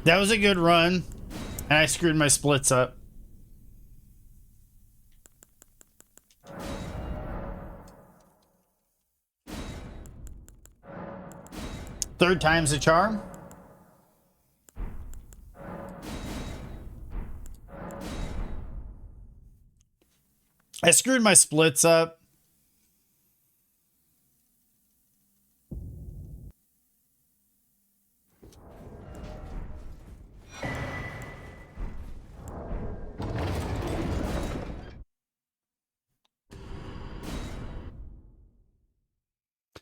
That was a good run, and I screwed my splits up. Third time's a charm. I screwed my splits up.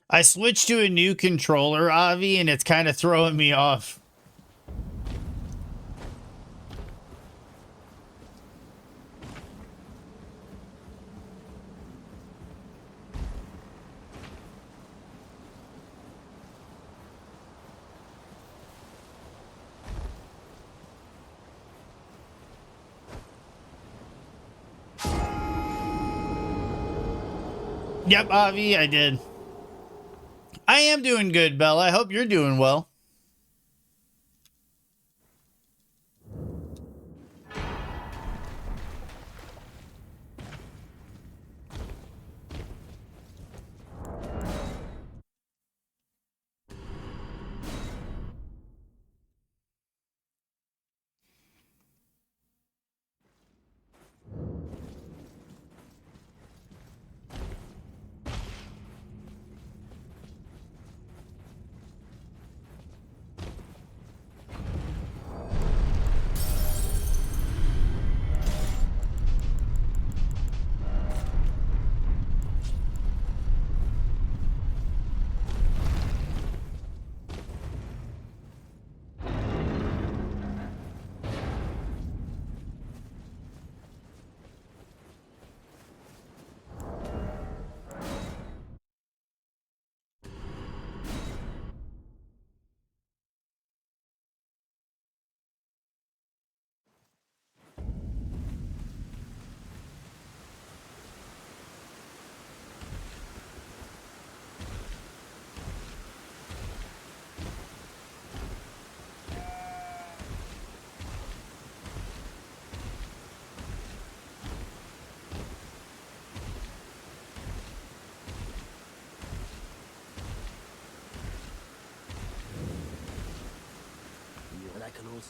I switched to a new controller, Avi, and it's kind of throwing me off. Yep, Avi, I did. I am doing good, Bella. I hope you're doing well.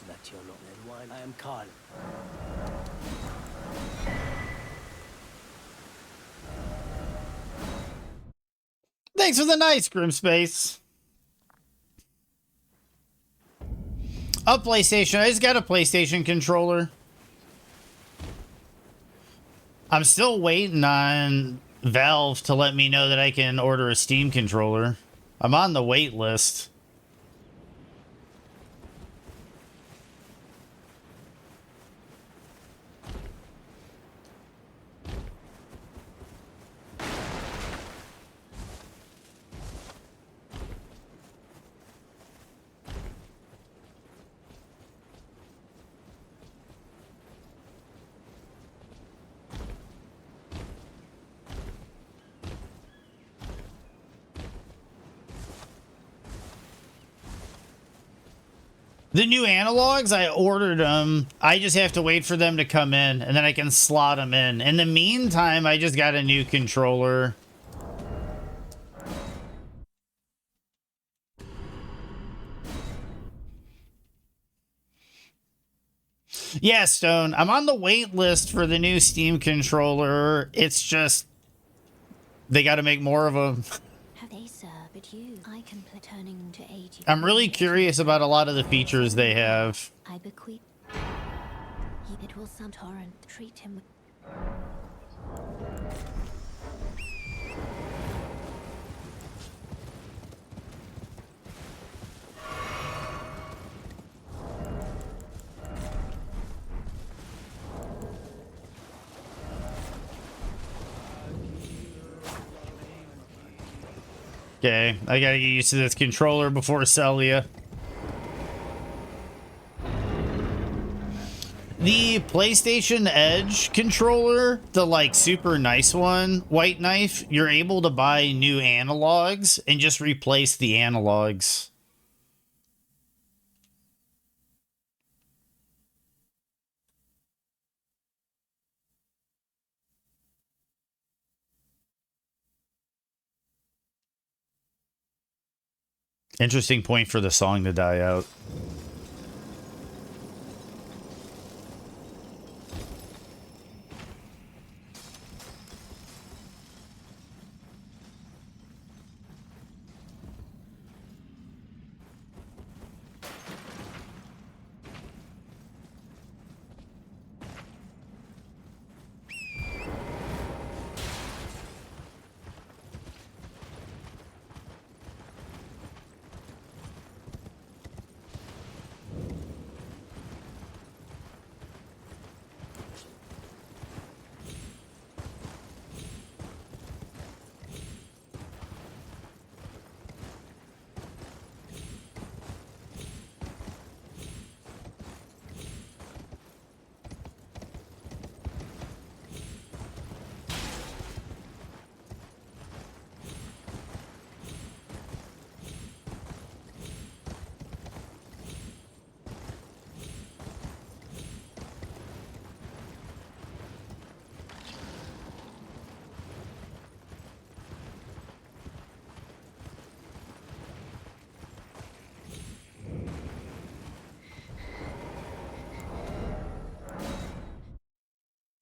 That you're not red wine. I am Carl. Thanks for the nice, Grimspace. A PlayStation. I just got a PlayStation controller. I'm still waiting on Valve to let me know that I can order a Steam controller. I'm on the wait list. The new analogs, I ordered them. I just have to wait for them to come in, and then I can slot them in. In the meantime, I just got a new controller. Yeah, Stone, I'm on the wait list for the new Steam controller. It's just, they got to make more of them. I'm really curious about a lot of the features they have. I bequeath. It will sound torrent. Treat him with. Okay, I gotta get used to this controller before Celia. The PlayStation Edge controller, the like super nice one, White Knife, you're able to buy new analogs and just replace the analogs. Interesting point for the song to die out.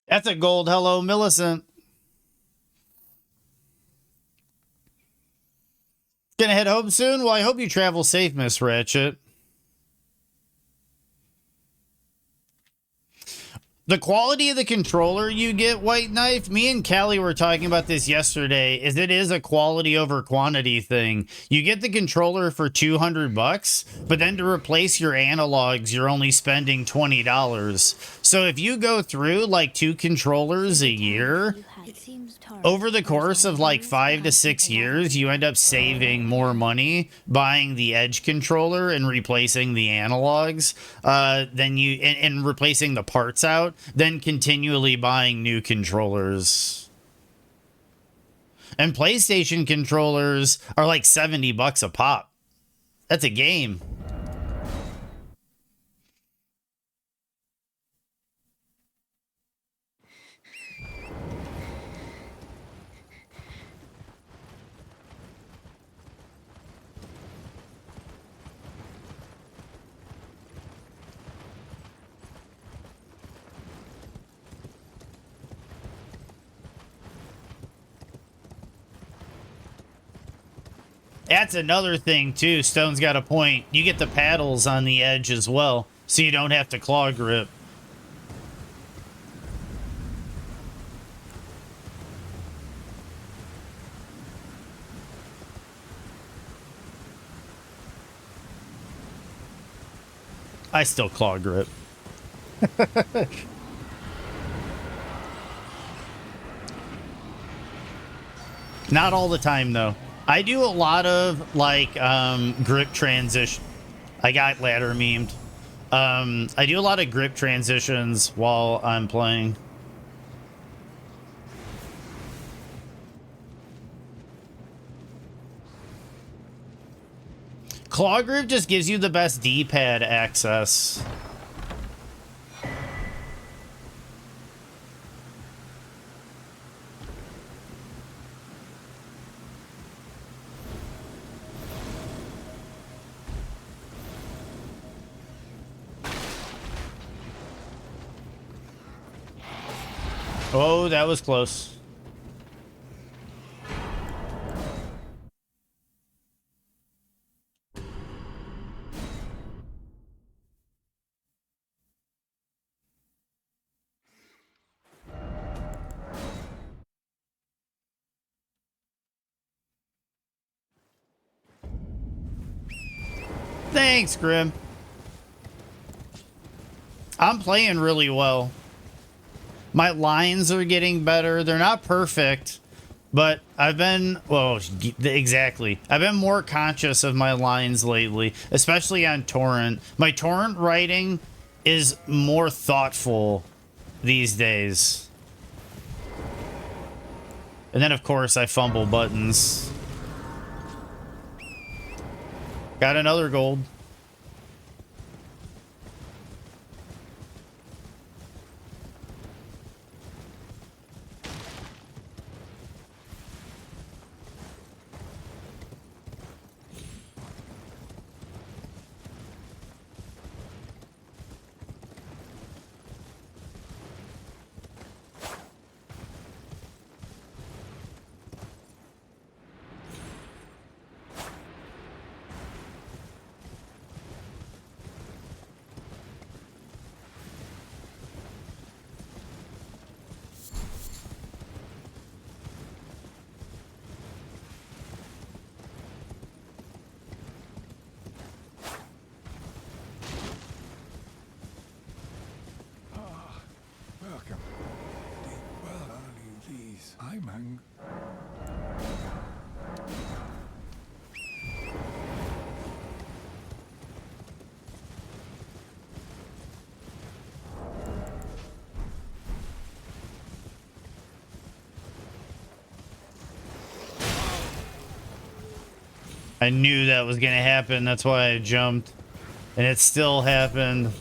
That's a gold. Hello, Millicent. Gonna head home soon? Well, I hope you travel safe, Miss Ratchet. The quality of the controller you get, White Knife, me and Callie were talking about this yesterday, is it is a quality over quantity thing. You get the controller for $200, but then to replace your analogs, you're only spending $20. So if you go through like 2 controllers a year, over the course of like 5 to 6 years, you end up saving more money buying the Edge controller and replacing the analogs than you and replacing the parts out than continually buying new controllers. And PlayStation controllers are like $70 a pop. That's a game. That's another thing, too. Stone's got a point. You get the paddles on the edge as well, so you don't have to claw grip. I still claw grip. Not all the time, though. I do a lot of, like, grip transition. I got ladder memed. I do a lot of grip transitions while I'm playing. Claw grip just gives you the best D-pad access. Oh, that was close. Thanks, Grim. I'm playing really well. My lines are getting better. They're not perfect, but I've been, well, exactly. I've been more conscious of my lines lately, especially on torrent. My torrent writing is more thoughtful these days. And then, of course, I fumble buttons. Got another gold. Fang. I knew that was gonna happen. That's why I jumped. And it still happened.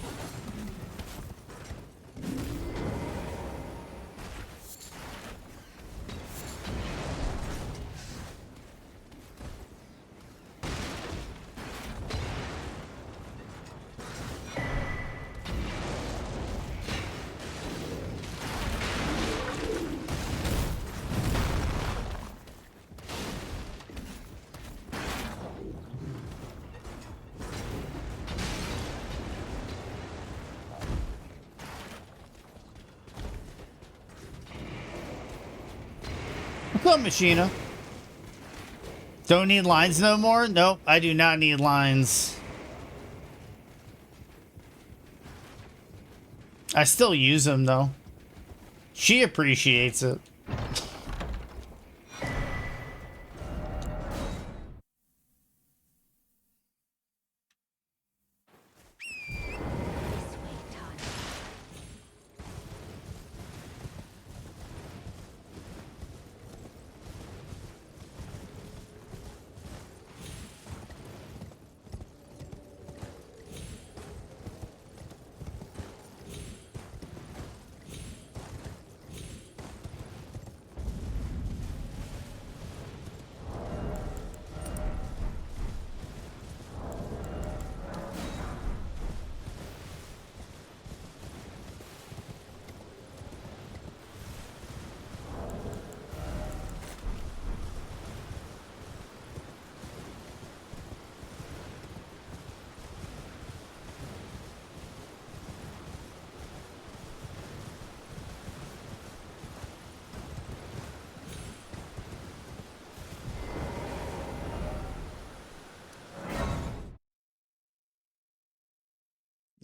What's up, Machina? Don't need lines no more? Nope, I do not need lines. I still use them, though. She appreciates it. Sweet time.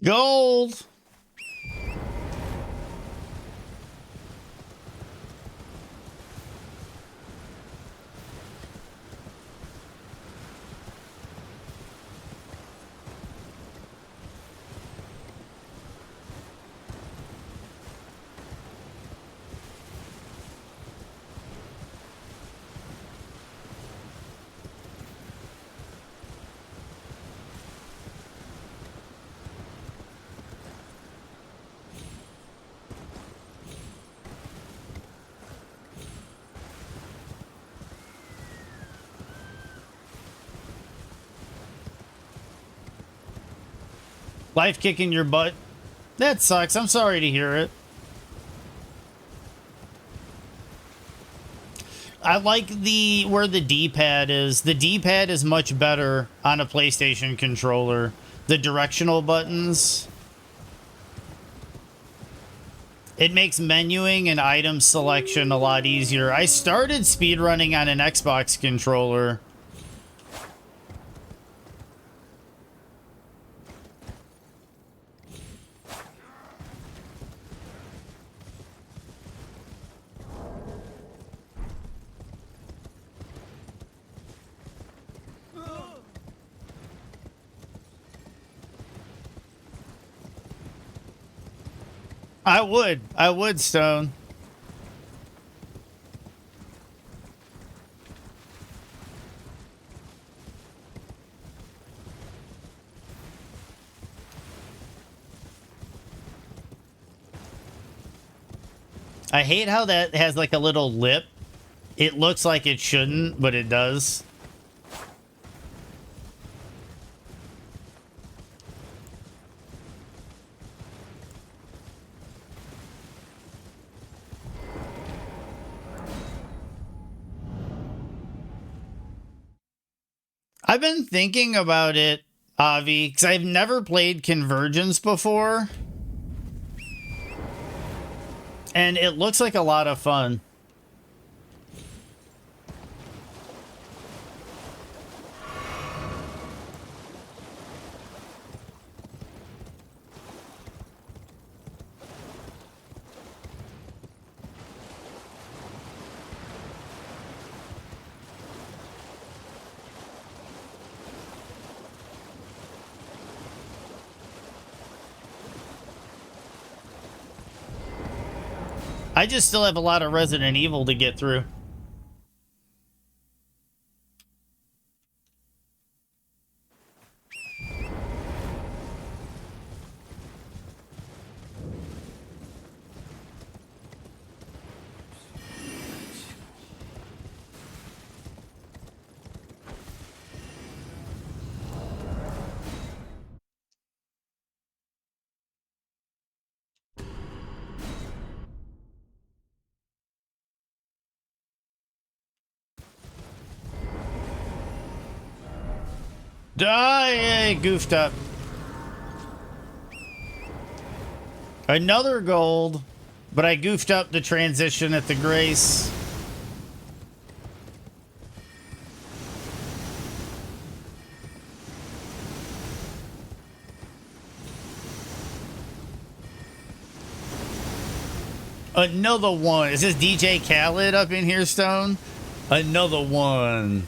Gold! Life kicking your butt. That sucks. I'm sorry to hear it. I like the where the D-pad is. The D-pad is much better on a PlayStation controller. The directional buttons. It makes menuing and item selection a lot easier. I started speedrunning on an Xbox controller. I would, Stone. I hate how that has like a little lip. It looks like it shouldn't, but it does. I've been thinking about it, Avi, because I've never played Convergence before. And it looks like a lot of fun. I just still have a lot of Resident Evil to get through. Die, goofed up. Another gold, but I goofed up the transition at the Grace. Another one. Is this DJ Khaled up in here, Stone? Another one.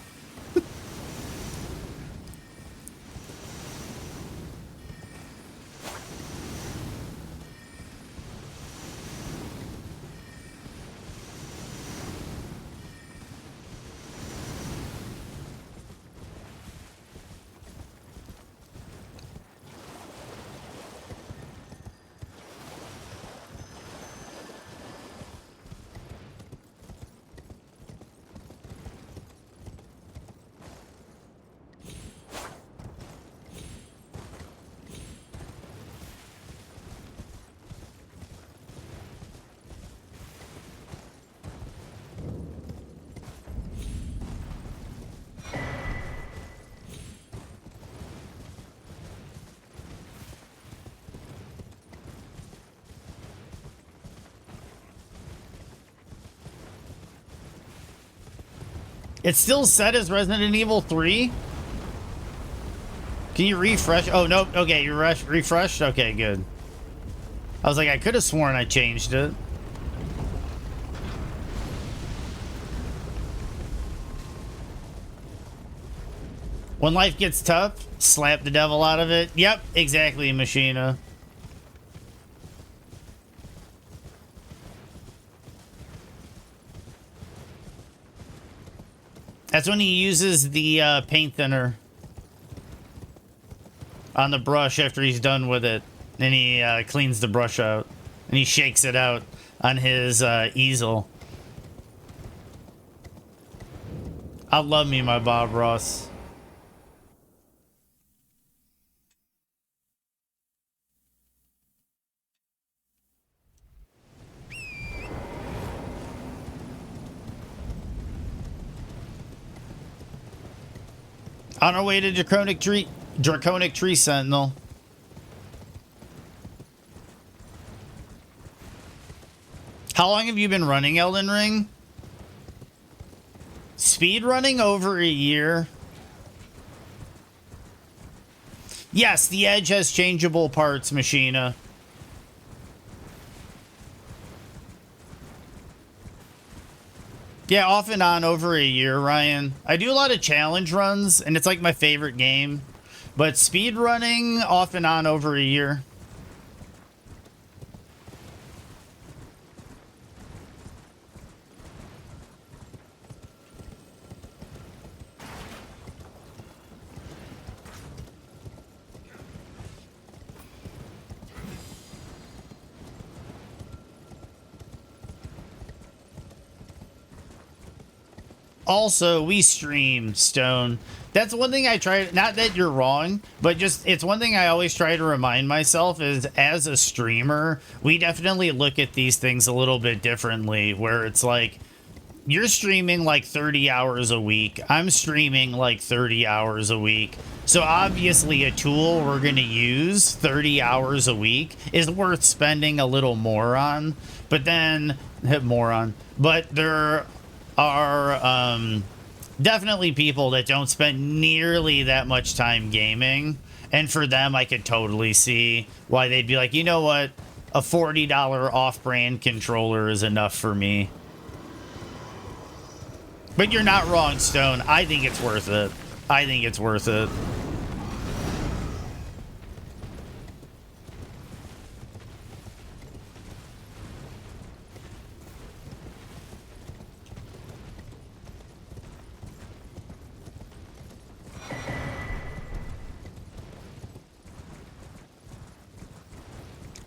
It's still set as Resident Evil 3? Can you refresh? Oh, nope. Okay, you refreshed? Okay, good. I was like, I could have sworn I changed it. When life gets tough, slap the devil out of it. Yep, exactly, Machina. That's when he uses the paint thinner on the brush after he's done with it. And he cleans the brush out. And he shakes it out on his easel. I love me my Bob Ross. On our way to Draconic Tree Sentinel. How long have you been running Elden Ring? Speed running over a year. Yes, the Edge has changeable parts, Machina. Yeah, off and on over a year, Ryan. I do a lot of challenge runs, and it's like my favorite game. But speed running off and on over a year. Also, we stream, Stone. That's one thing I try, not that you're wrong, but just, it's one thing I always try to remind myself is, as a streamer, we definitely look at these things a little bit differently, where it's like, you're streaming like 30 hours a week. I'm streaming like 30 hours a week. So obviously a tool we're going to use 30 hours a week is worth spending a little more on. But then, but there are definitely people that don't spend nearly that much time gaming. And for them, I could totally see why they'd be like, you know what? A $40 off-brand controller is enough for me. But you're not wrong, Stone. I think it's worth it. I think it's worth it.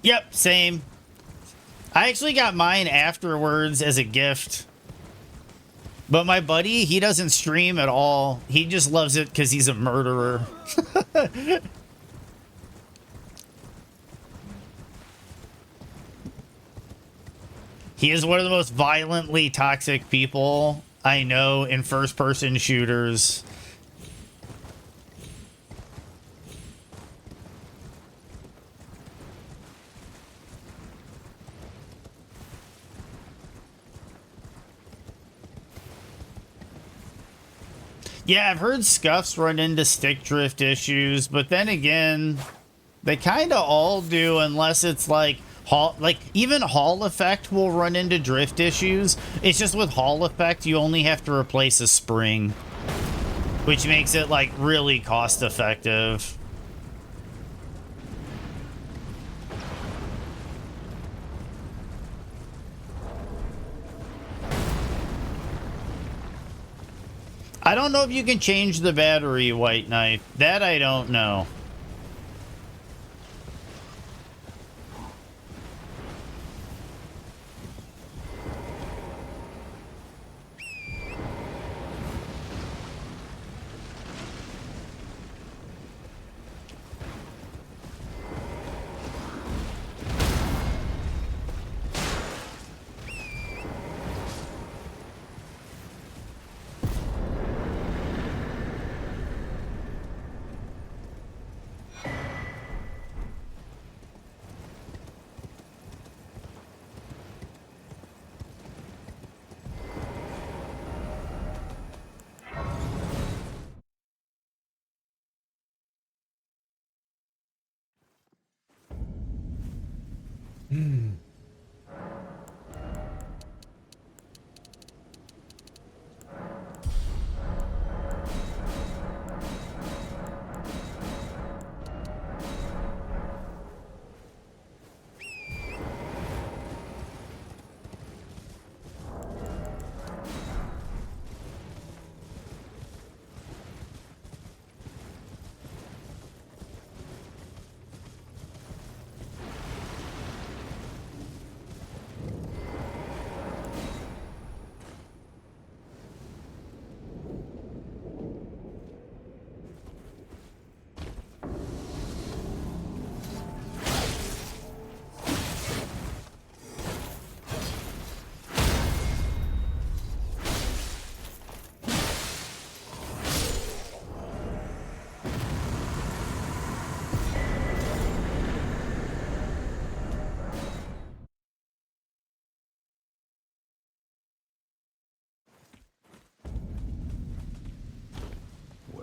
Yep, same. I actually got mine afterwards as a gift. But my buddy, he doesn't stream at all. He just loves it because he's a murderer. He is one of the most violently toxic people I know in first-person shooters. Yeah, I've heard scuffs run into stick drift issues, but then again, they kind of all do unless it's like even Hall Effect will run into drift issues. It's just with Hall Effect, you only have to replace a spring, which makes it like really cost effective. I don't know if you can change the battery, White Knight. That I don't know.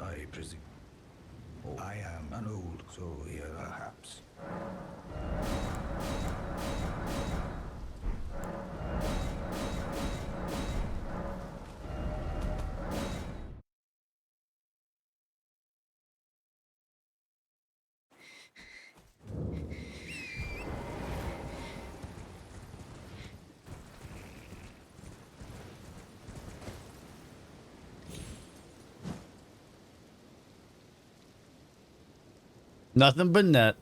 I presume. Oh, I am an old soul here, perhaps. Nothing but net.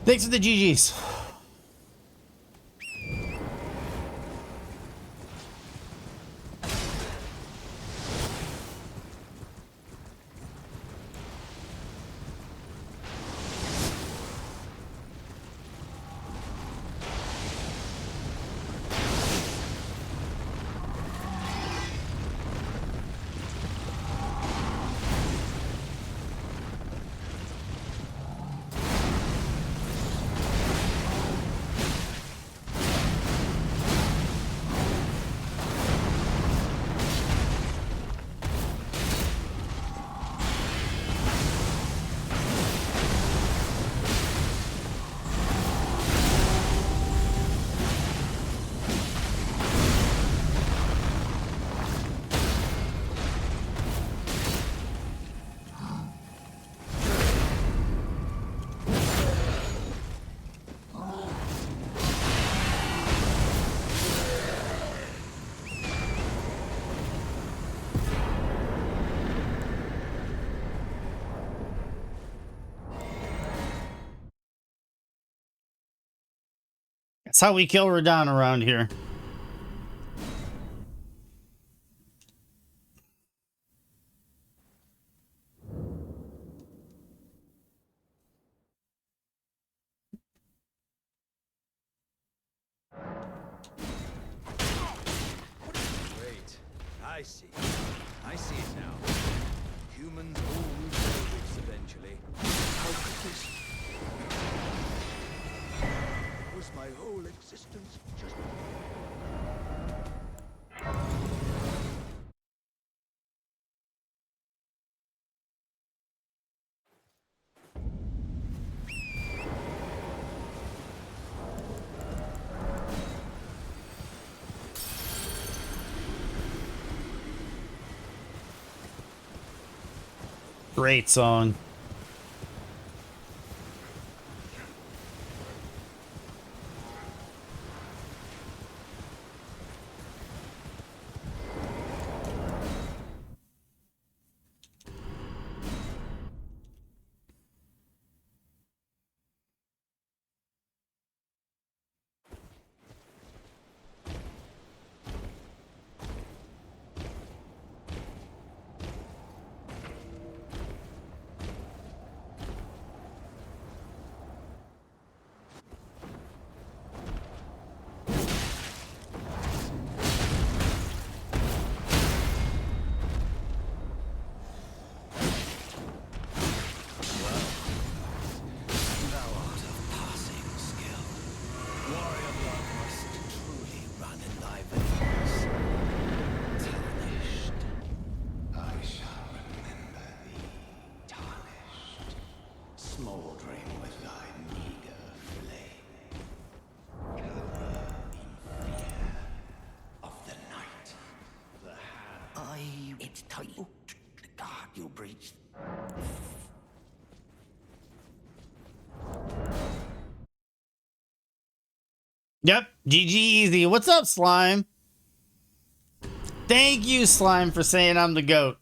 Thanks for the GGs. That's how we kill Radon around here. Wait, I see. I see it now. Humans all lose their wits eventually. How could this? Was my whole existence just... Great song. It's tight. Oh, God, you breached. Yep, GG easy. What's up, Slime? Thank you, Slime, for saying I'm the GOAT.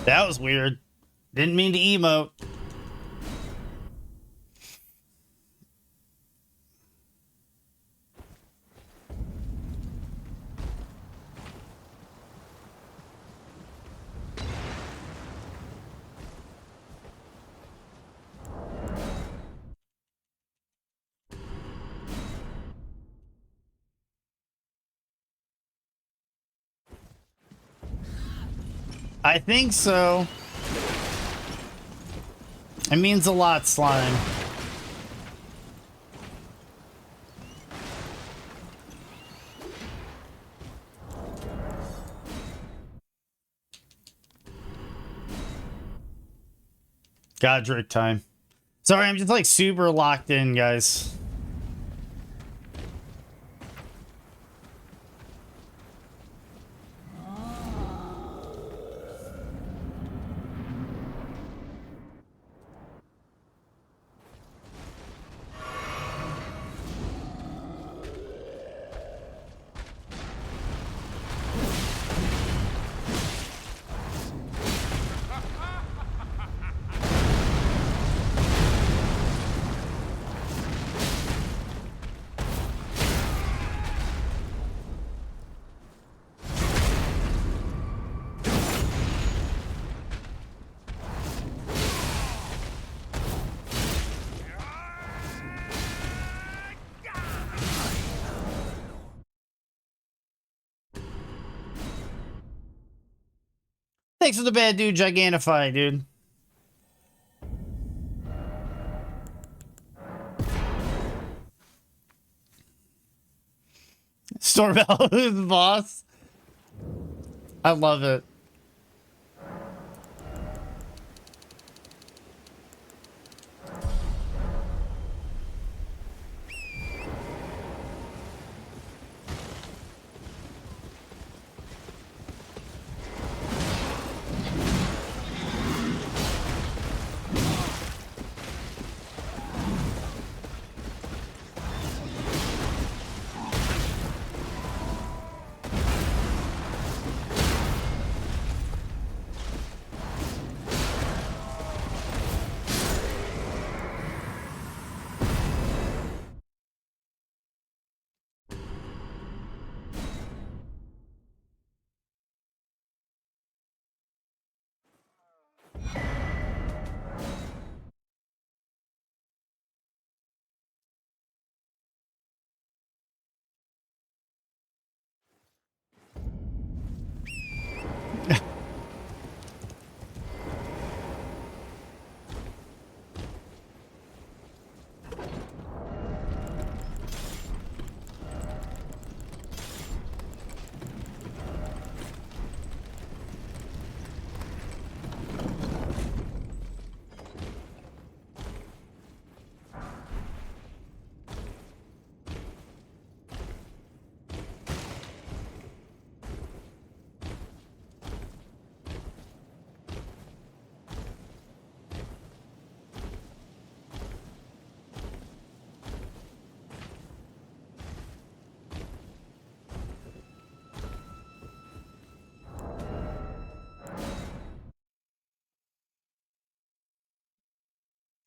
That was weird. Didn't mean to emote. I think so. It means a lot, Slime. Godric time. Sorry, I'm just like super locked in, guys. Thanks for the bad dude, Gigantify, dude. Stormbell, who's the boss? I love it.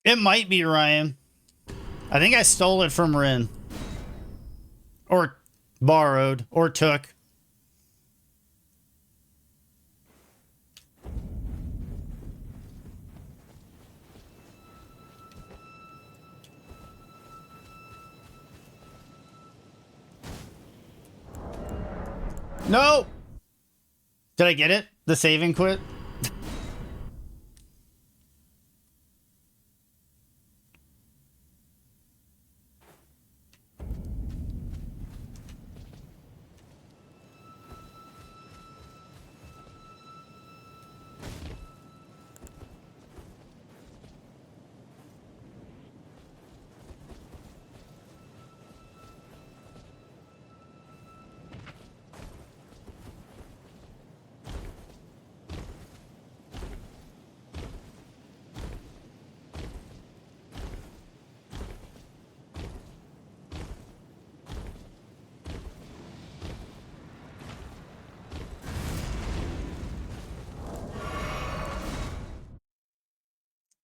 It might be Ryan. I think I stole it from Rin. Or borrowed. Or took. No! Did I get it? The save and quit?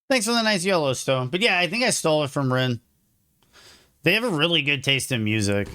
Thanks for the nice Yellowstone. But yeah, I think I stole it from Rin. They have a really good taste in music.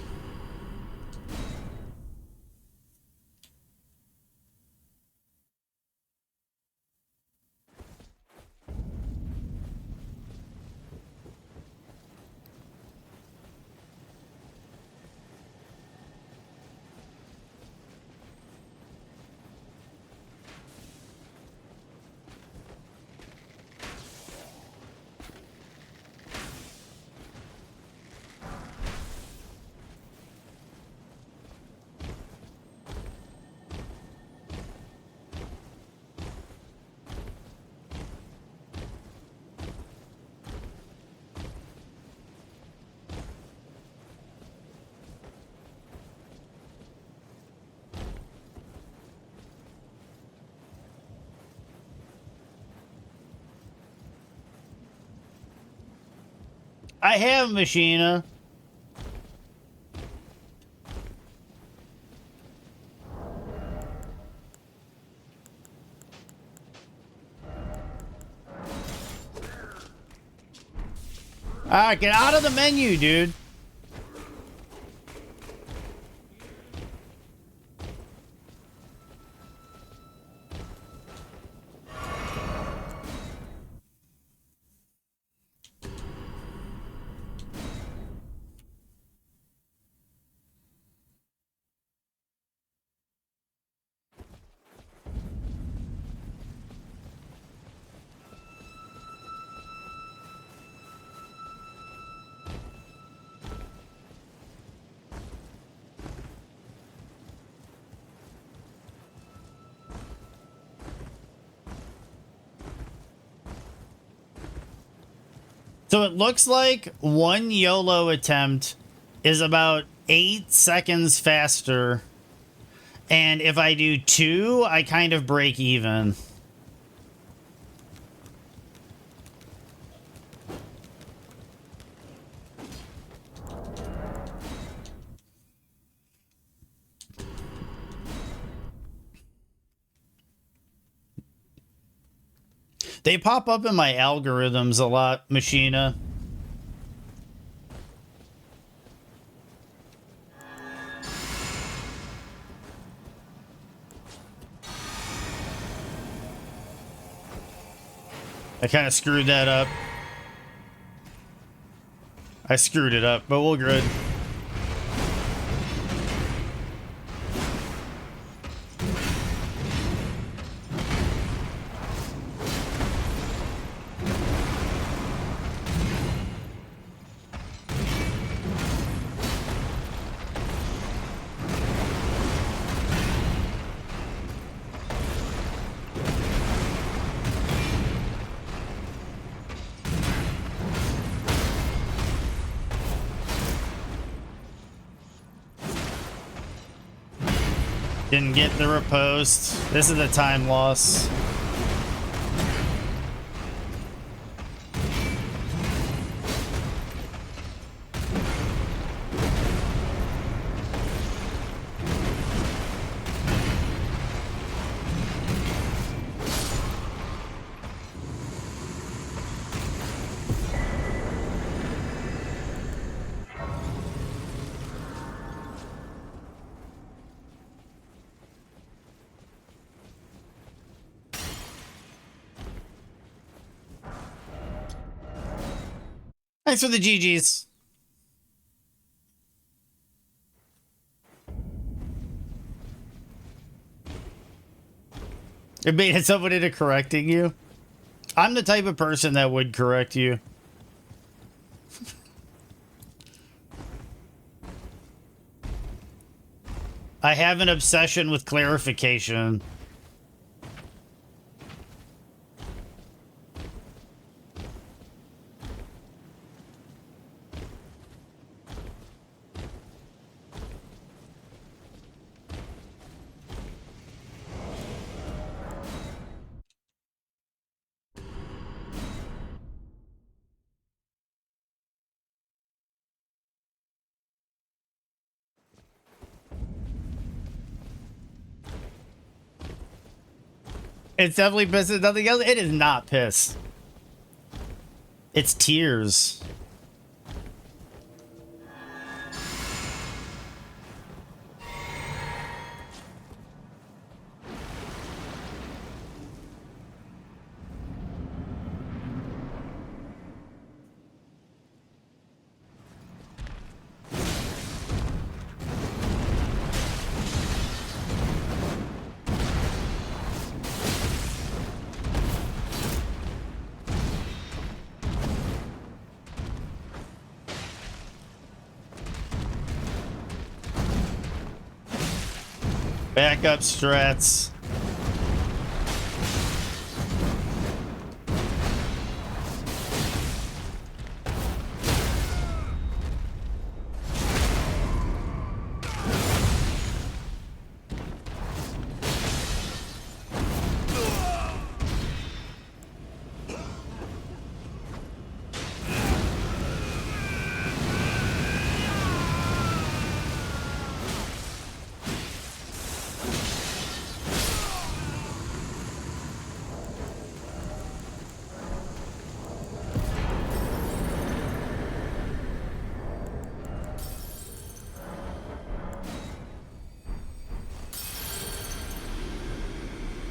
I have Machina. Alright, get out of the menu, dude. So it looks like one YOLO attempt is about 8 seconds faster. And if I do 2, I kind of break even. They pop up in my algorithms a lot, Machina. I kind of screwed that up. I screwed it up, but we're good. Didn't get the riposte. This is a time loss. Thanks for the GGs. It made someone into correcting you. I'm the type of person that would correct you. I have an obsession with clarification. It's definitely piss. Nothing else. It is not piss. It's tears. Backup strats.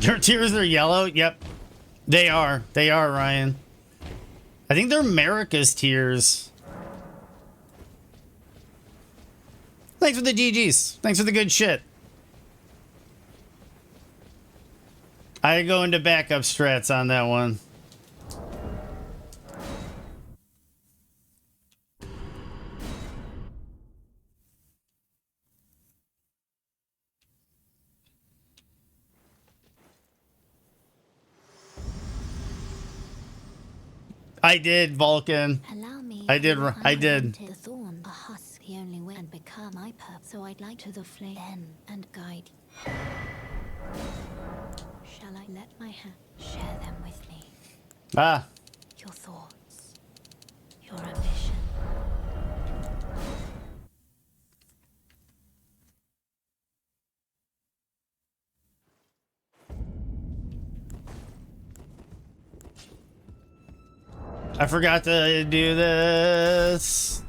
Your tears are yellow? Yep. They are. They are, Ryan. I think they're America's tears. Thanks for the GGs. Thanks for the good shit. I go into backup strats on that one. I did, Vulcan. Allow me. I did. to I did. wanted the thorn, a husk, the only way, and become my purpose. So I'd like to the flame and guide. Shall I let my hand share them with me? Ah. Your thoughts, your ambition. I forgot to do this.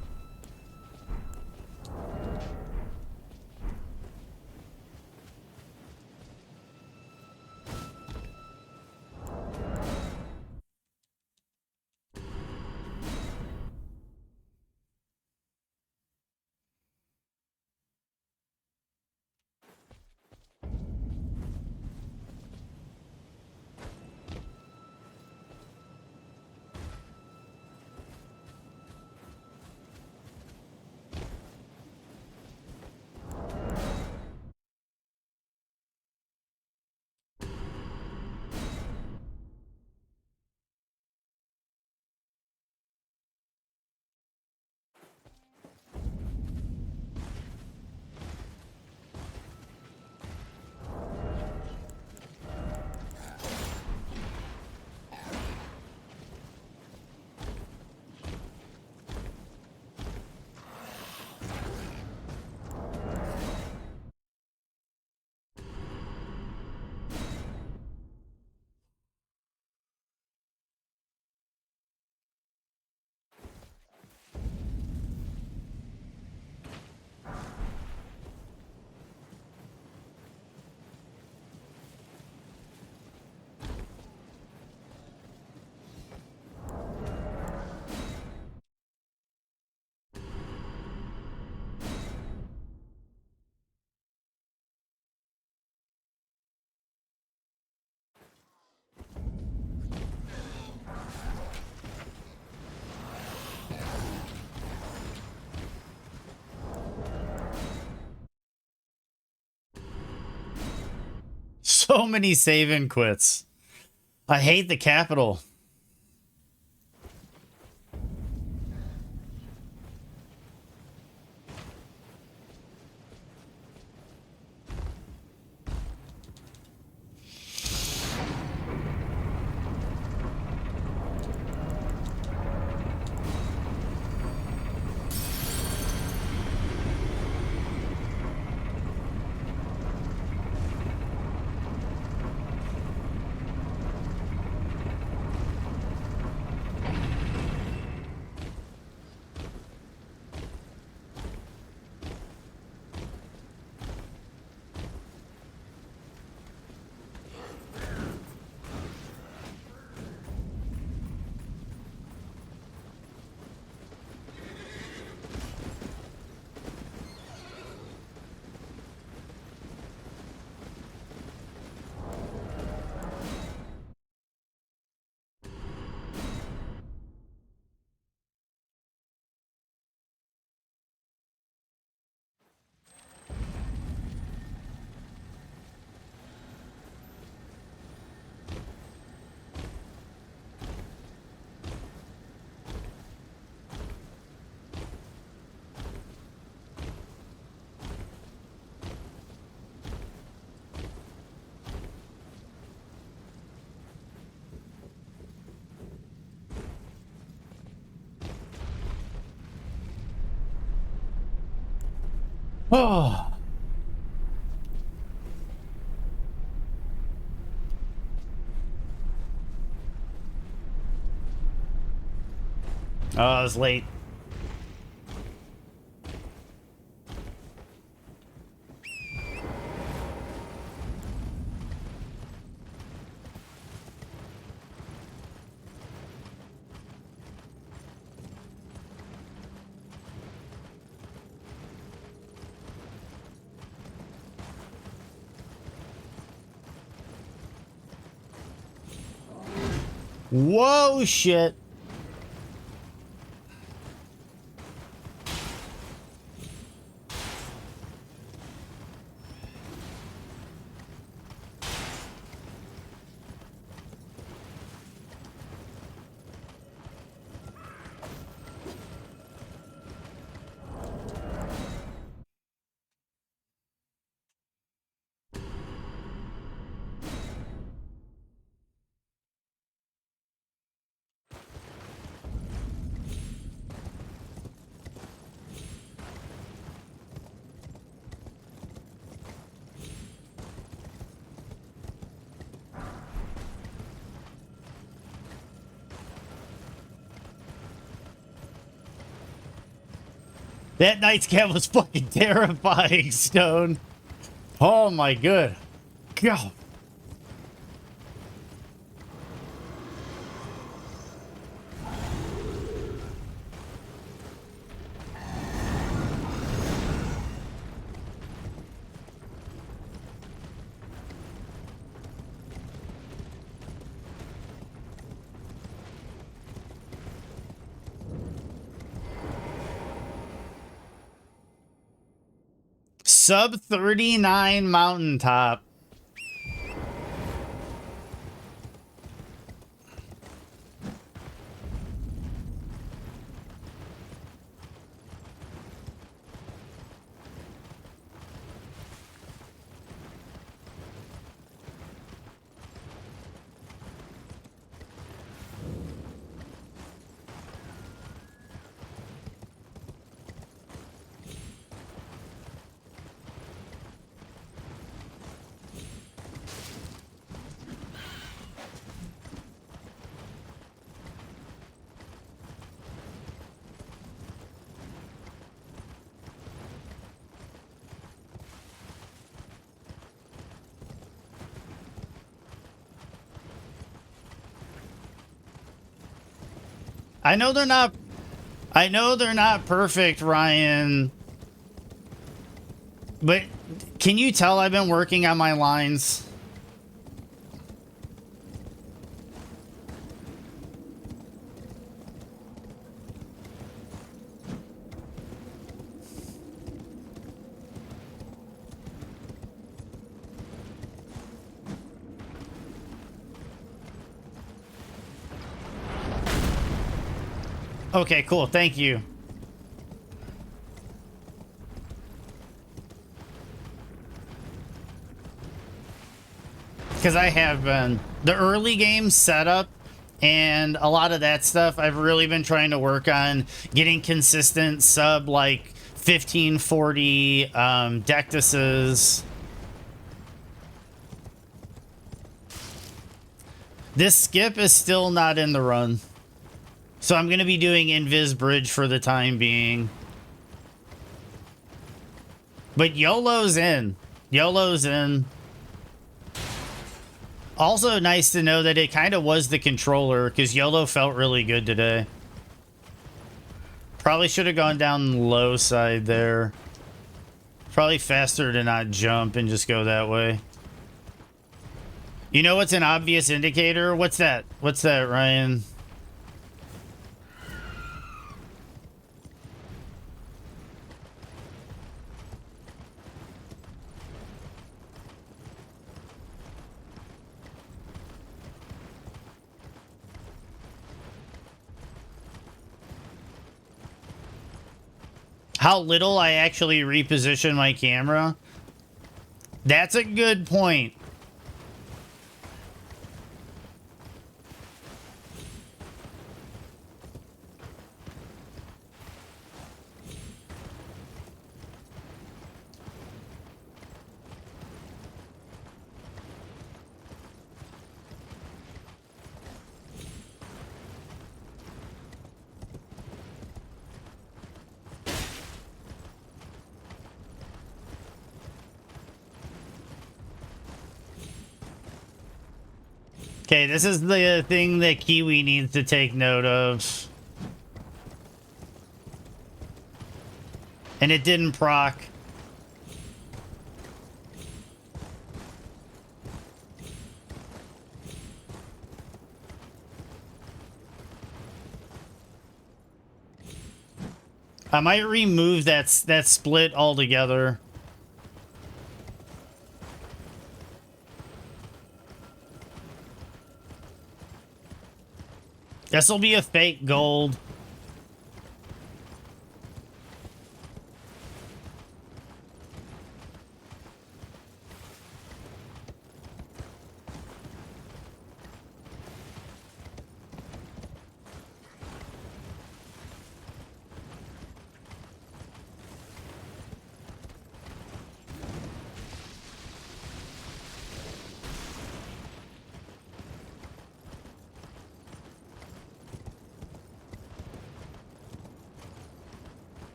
So many save and quits. I hate the capital. Oh. Oh, I was late. Whoa, shit. That night's cat was fucking terrifying, Stone. Oh my god. God. Sub 39 mountaintop. I know they're not perfect, Ryan. But can you tell I've been working on my lines? Okay, cool. Thank you. Because I have been. The early game setup and a lot of that stuff, I've really been trying to work on getting consistent sub like 1540 dectuses. This skip is still not in the run. So I'm going to be doing Invis Bridge for the time being. But YOLO's in. YOLO's in. Also nice to know that it kind of was the controller, because YOLO felt really good today. Probably should have gone down the low side there. Probably faster to not jump and just go that way. You know what's an obvious indicator? What's that? What's that, Ryan? How little I actually reposition my camera? That's a good point. Okay, this is the thing that Kiwi needs to take note of. And it didn't proc. I might remove that split altogether. This will be a fake gold.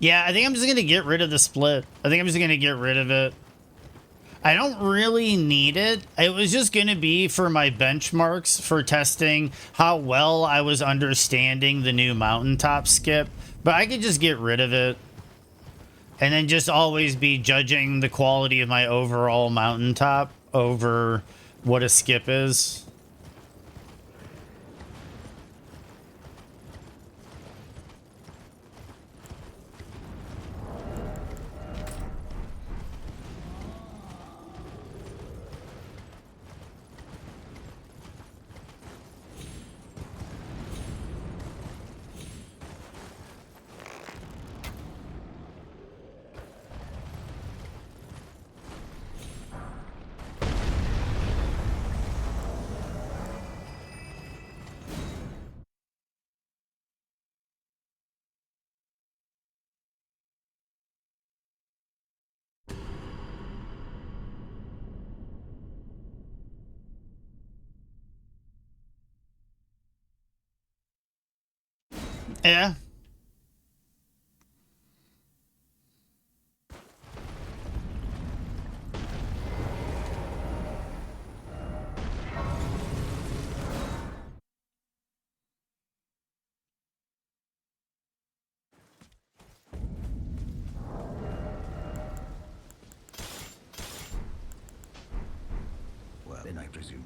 Yeah, I think I'm just going to get rid of the split. I think I'm just going to get rid of it. I don't really need it. It was just going to be for my benchmarks for testing how well I was understanding the new mountaintop skip. But I could just get rid of it. And then just always be judging the quality of my overall mountaintop over what a skip is. Yeah. Well, then I presume.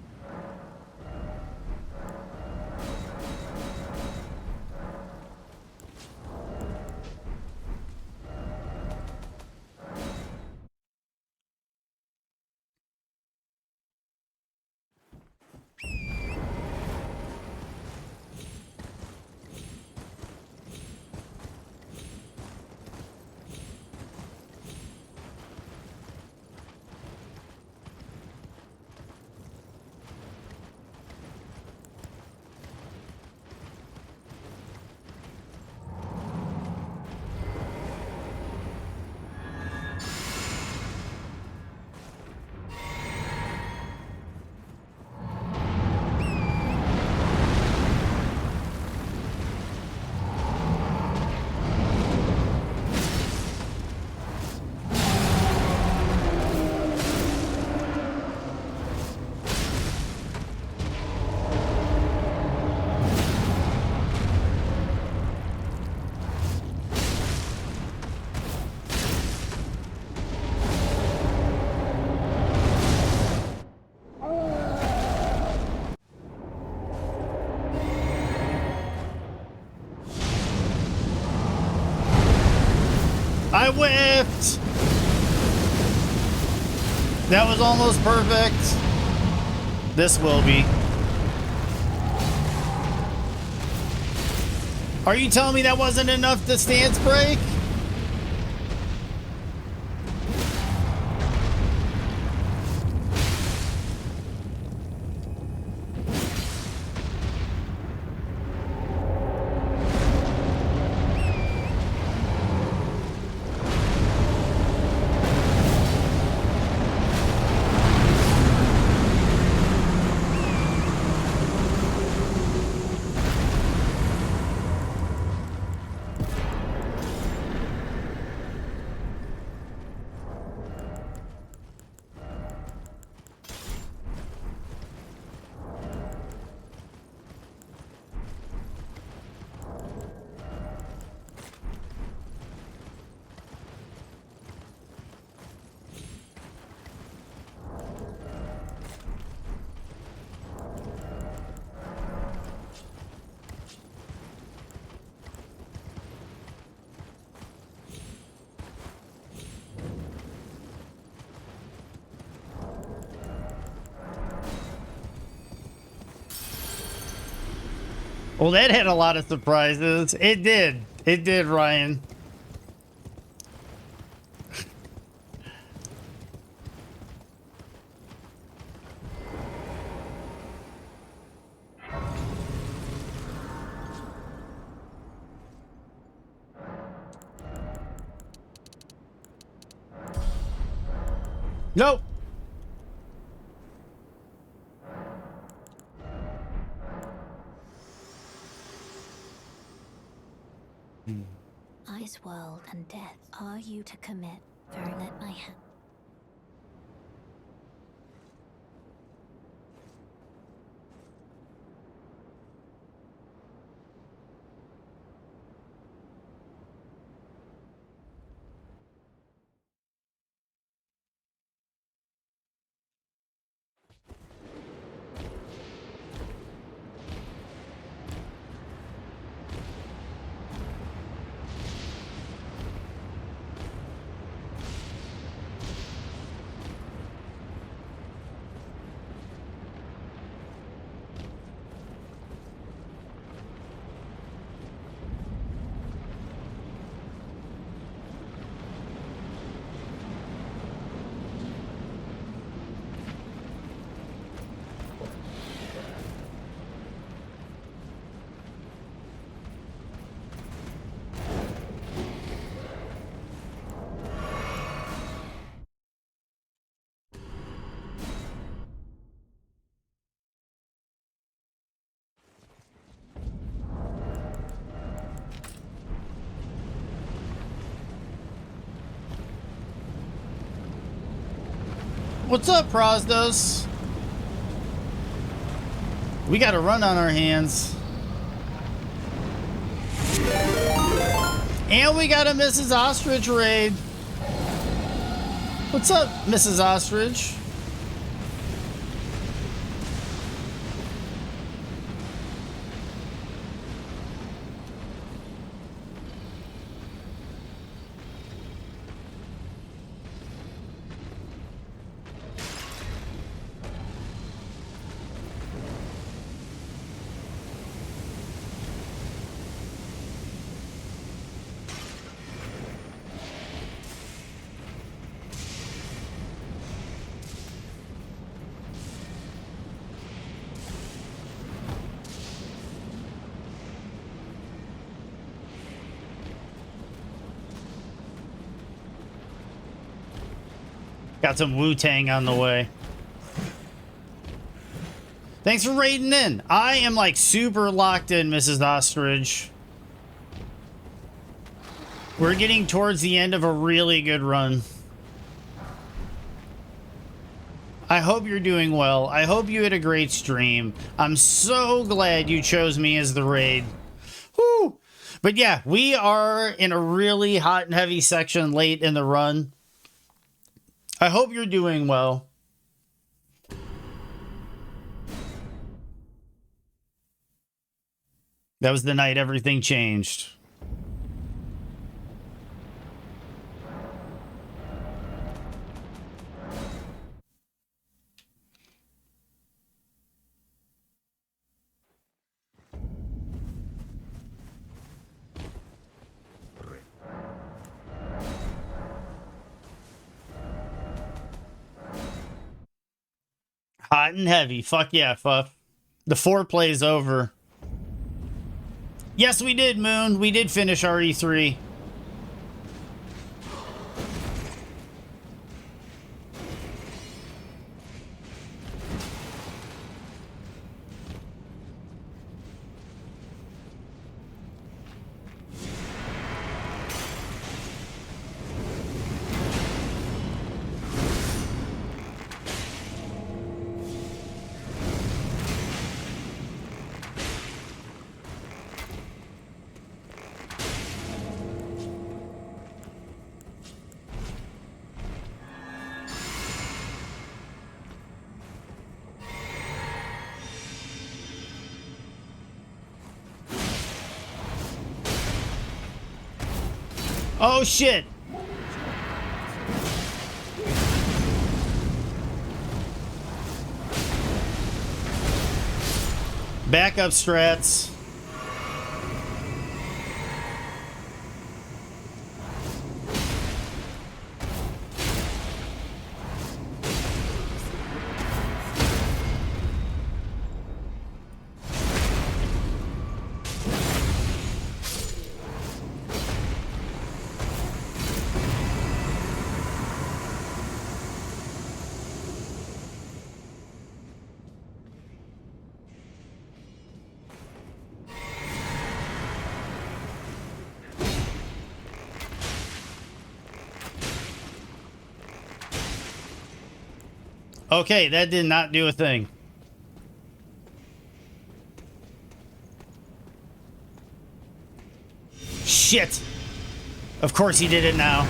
I whiffed! That was almost perfect. This will be. Are you telling me that wasn't enough to stance break? Well, that had a lot of surprises. It did. It did, Ryan. Nope. Ice world and death. Are you to commit? Very let my hand. What's up, Prosdos? We got a run on our hands. And we got a Mrs. Ostrich raid. What's up, Mrs. Ostrich? Got some Wu-Tang on the way. Thanks for raiding in. I am like super locked in, Mrs. Ostrich. We're getting towards the end of a really good run. I hope you're doing well. I hope you had a great stream. I'm so glad you chose me as the raid. Woo! But yeah, we are in a really hot and heavy section late in the run. I hope you're doing well. That was the night everything changed. Hot and heavy. Fuck yeah, Fuff. The foreplay's over. Yes, we did, Moon. We did finish our E3. Oh, shit. Backup strats. Okay, that did not do a thing. Shit! Of course he did it now.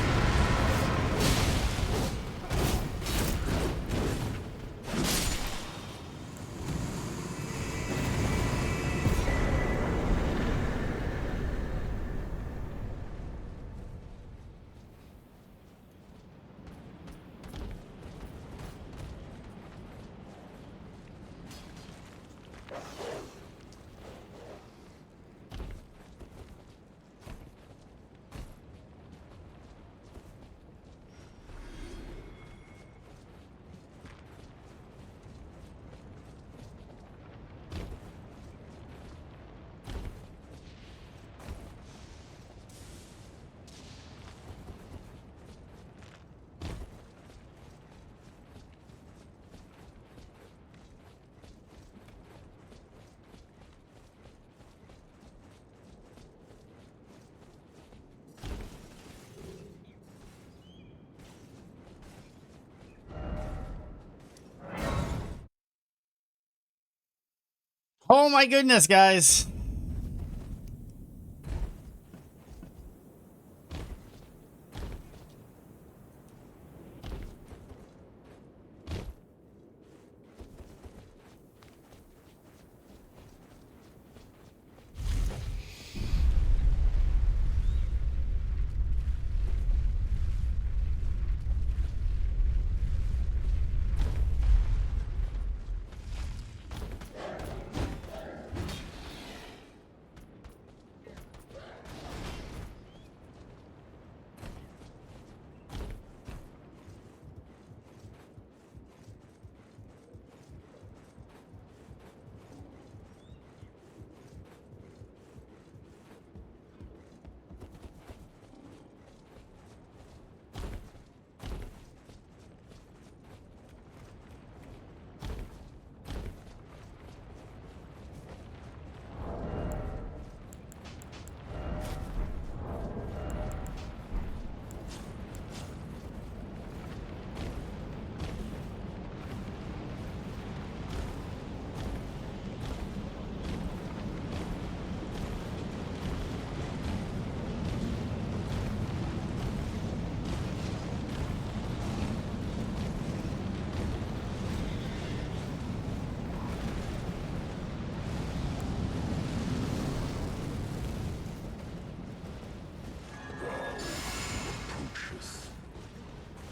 Oh my goodness, guys.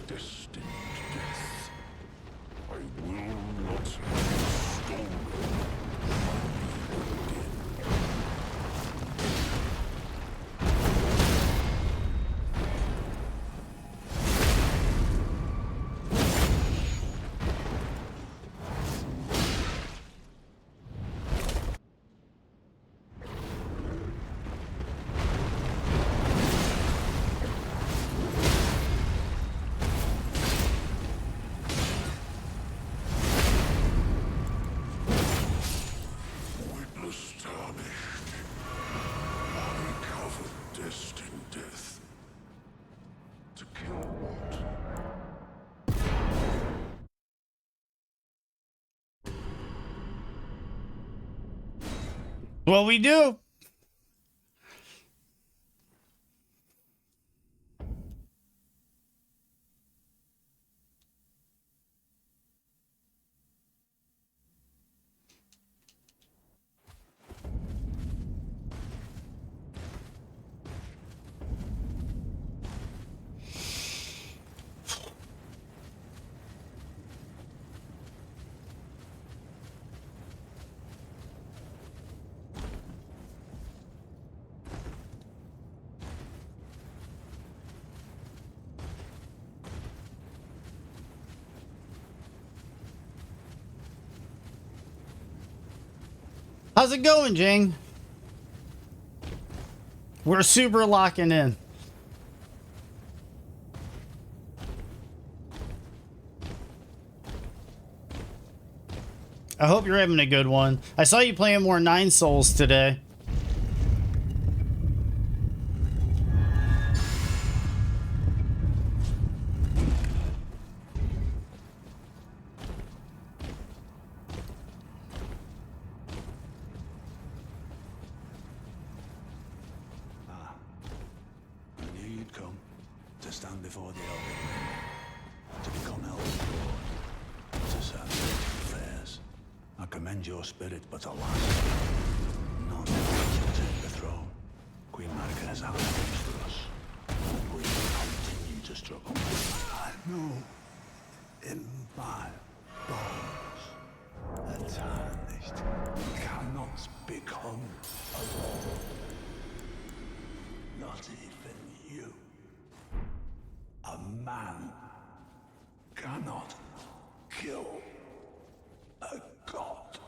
Destined death. I will not have stolen witness tarnished. I covered destined death. To kill what? What we do? How's it going, Jing? We're super locking in. I hope you're having a good one. I saw you playing more Nine Souls today. you'd come to stand before the Elven Ring, to become Elven Lord, to serve affairs. I commend your spirit, but alas, not enough to take the throne. Queen Marika has high hopes for us, and we will continue to struggle. I know in my bones, a Tarnished cannot become a lord. Not even you. A man cannot kill a god.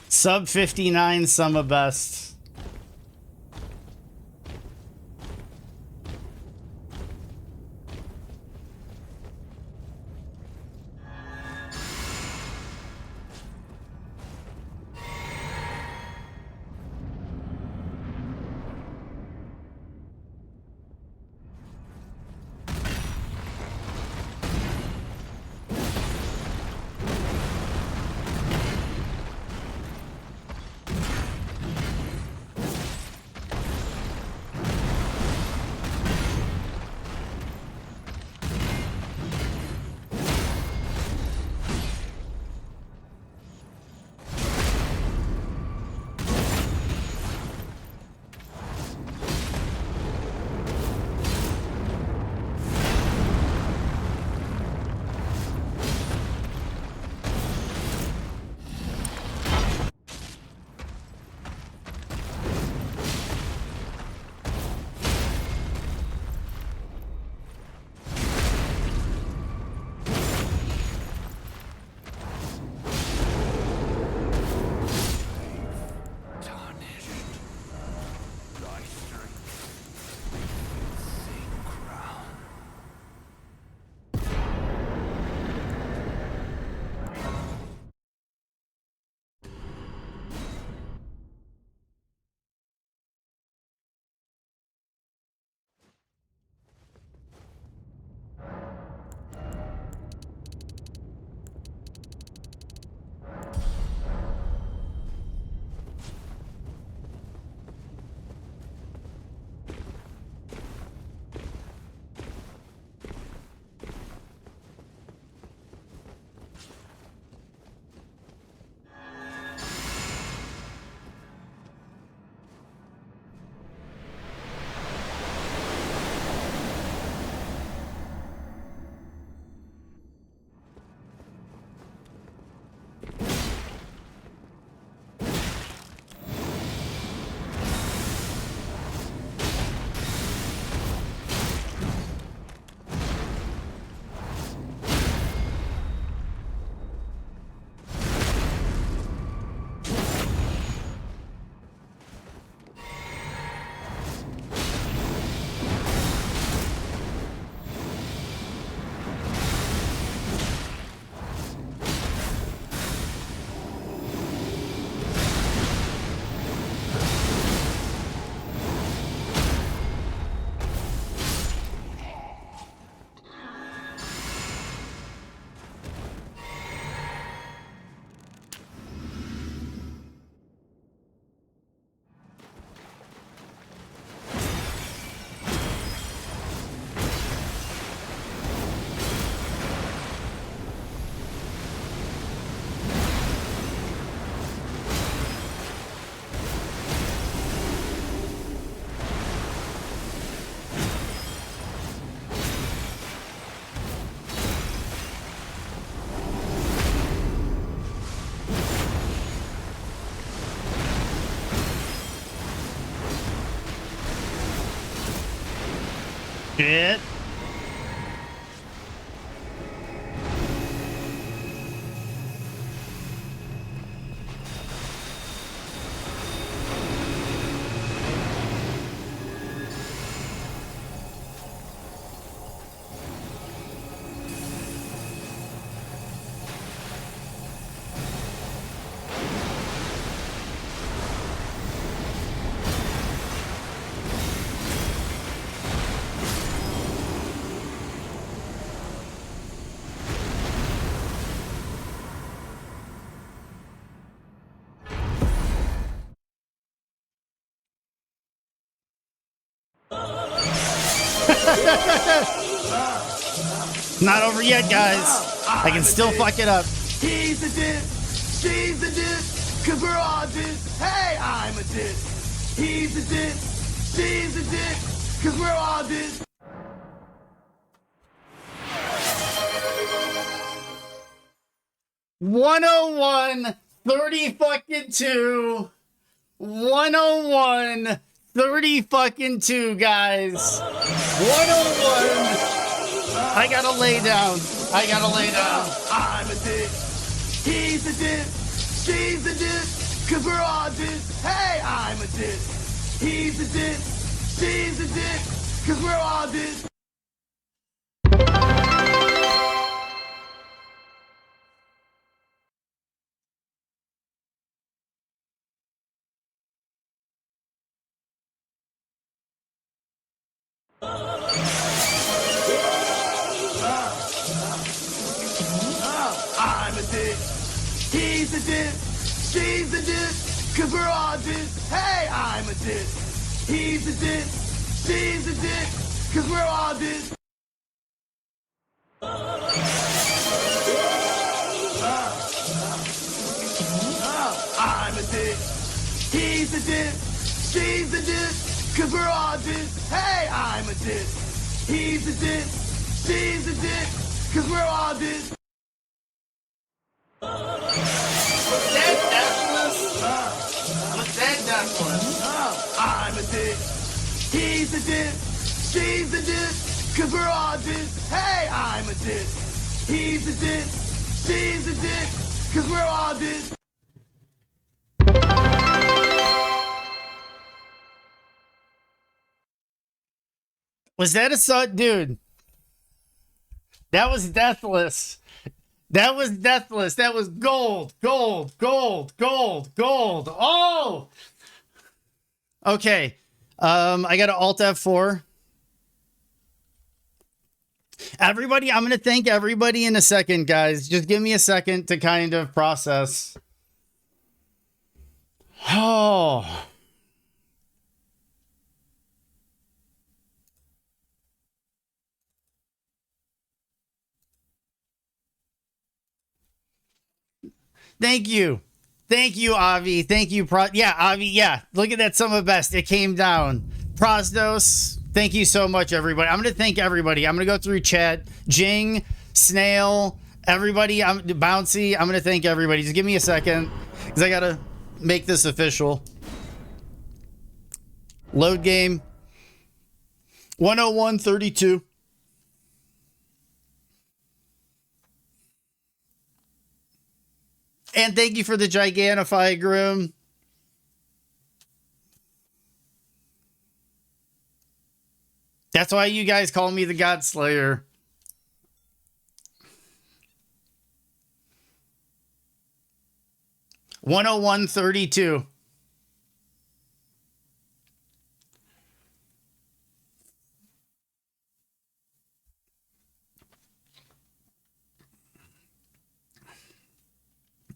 Sub 59, summa best. Shit. Not over yet, guys. I can still fuck it up. He's a diss, she's a diss, cause we're all diss. Hey, I'm a diss. He's a diss, she's a diss, cause we're all diss. $101, 30 fucking 2. 101, 30 fucking 2, guys. 101. I gotta lay down. I gotta lay down. I'm a diss, he's a diss, she's a diss, cause we're all diss. Hey, I'm a diss. He's a diss, she's a diss, cause we're all diss. I'm a diss, he's a diss, she's a diss, cause we're all diss. Hey, I'm a diss, he's a diss, she's a diss, cause we're all diss. I'm a diss, he's a diss, she's a diss, cause we're all diss. Hey, I'm a diss, he's a diss, she's a diss, cause we're all diss. Was that deathless? Was that deathless? I'm a diss, he's a diss, she's a diss, cause we're all diss. Hey, I'm a diss, he's a diss, she's a diss, cause we're all diss. Was that a dude? That was deathless. That was deathless. That was gold, gold, gold, gold, gold. Oh! Okay. I got to Alt F4. Everybody, I'm going to thank everybody in a second, guys. Just give me a second to kind of process. Oh. Thank you. Thank you, Avi. Thank you, yeah, Avi, yeah. Look at that sum of best. It came down. Prosdos, thank you so much, everybody. I'm going to thank everybody. I'm going to go through chat. Jing, Snail, everybody. I'm Bouncy. I'm going to thank everybody. Just give me a second because I got to make this official. Load game. 101.32. And thank you for the Gigantify Groom. That's why you guys call me the God Slayer. $101.32.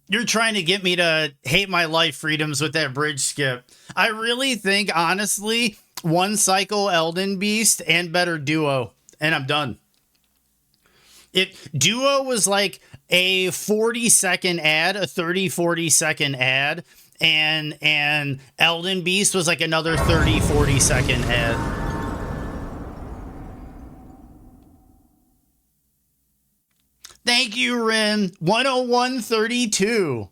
You're trying to get me to hate my life freedoms with that bridge skip. I really think, honestly, one cycle Elden Beast and better Duo, and I'm done. Duo was like a 40-second ad, a 30-40-second ad, and Elden Beast was like another 30-40-second ad. Thank you, Rin. 101.32.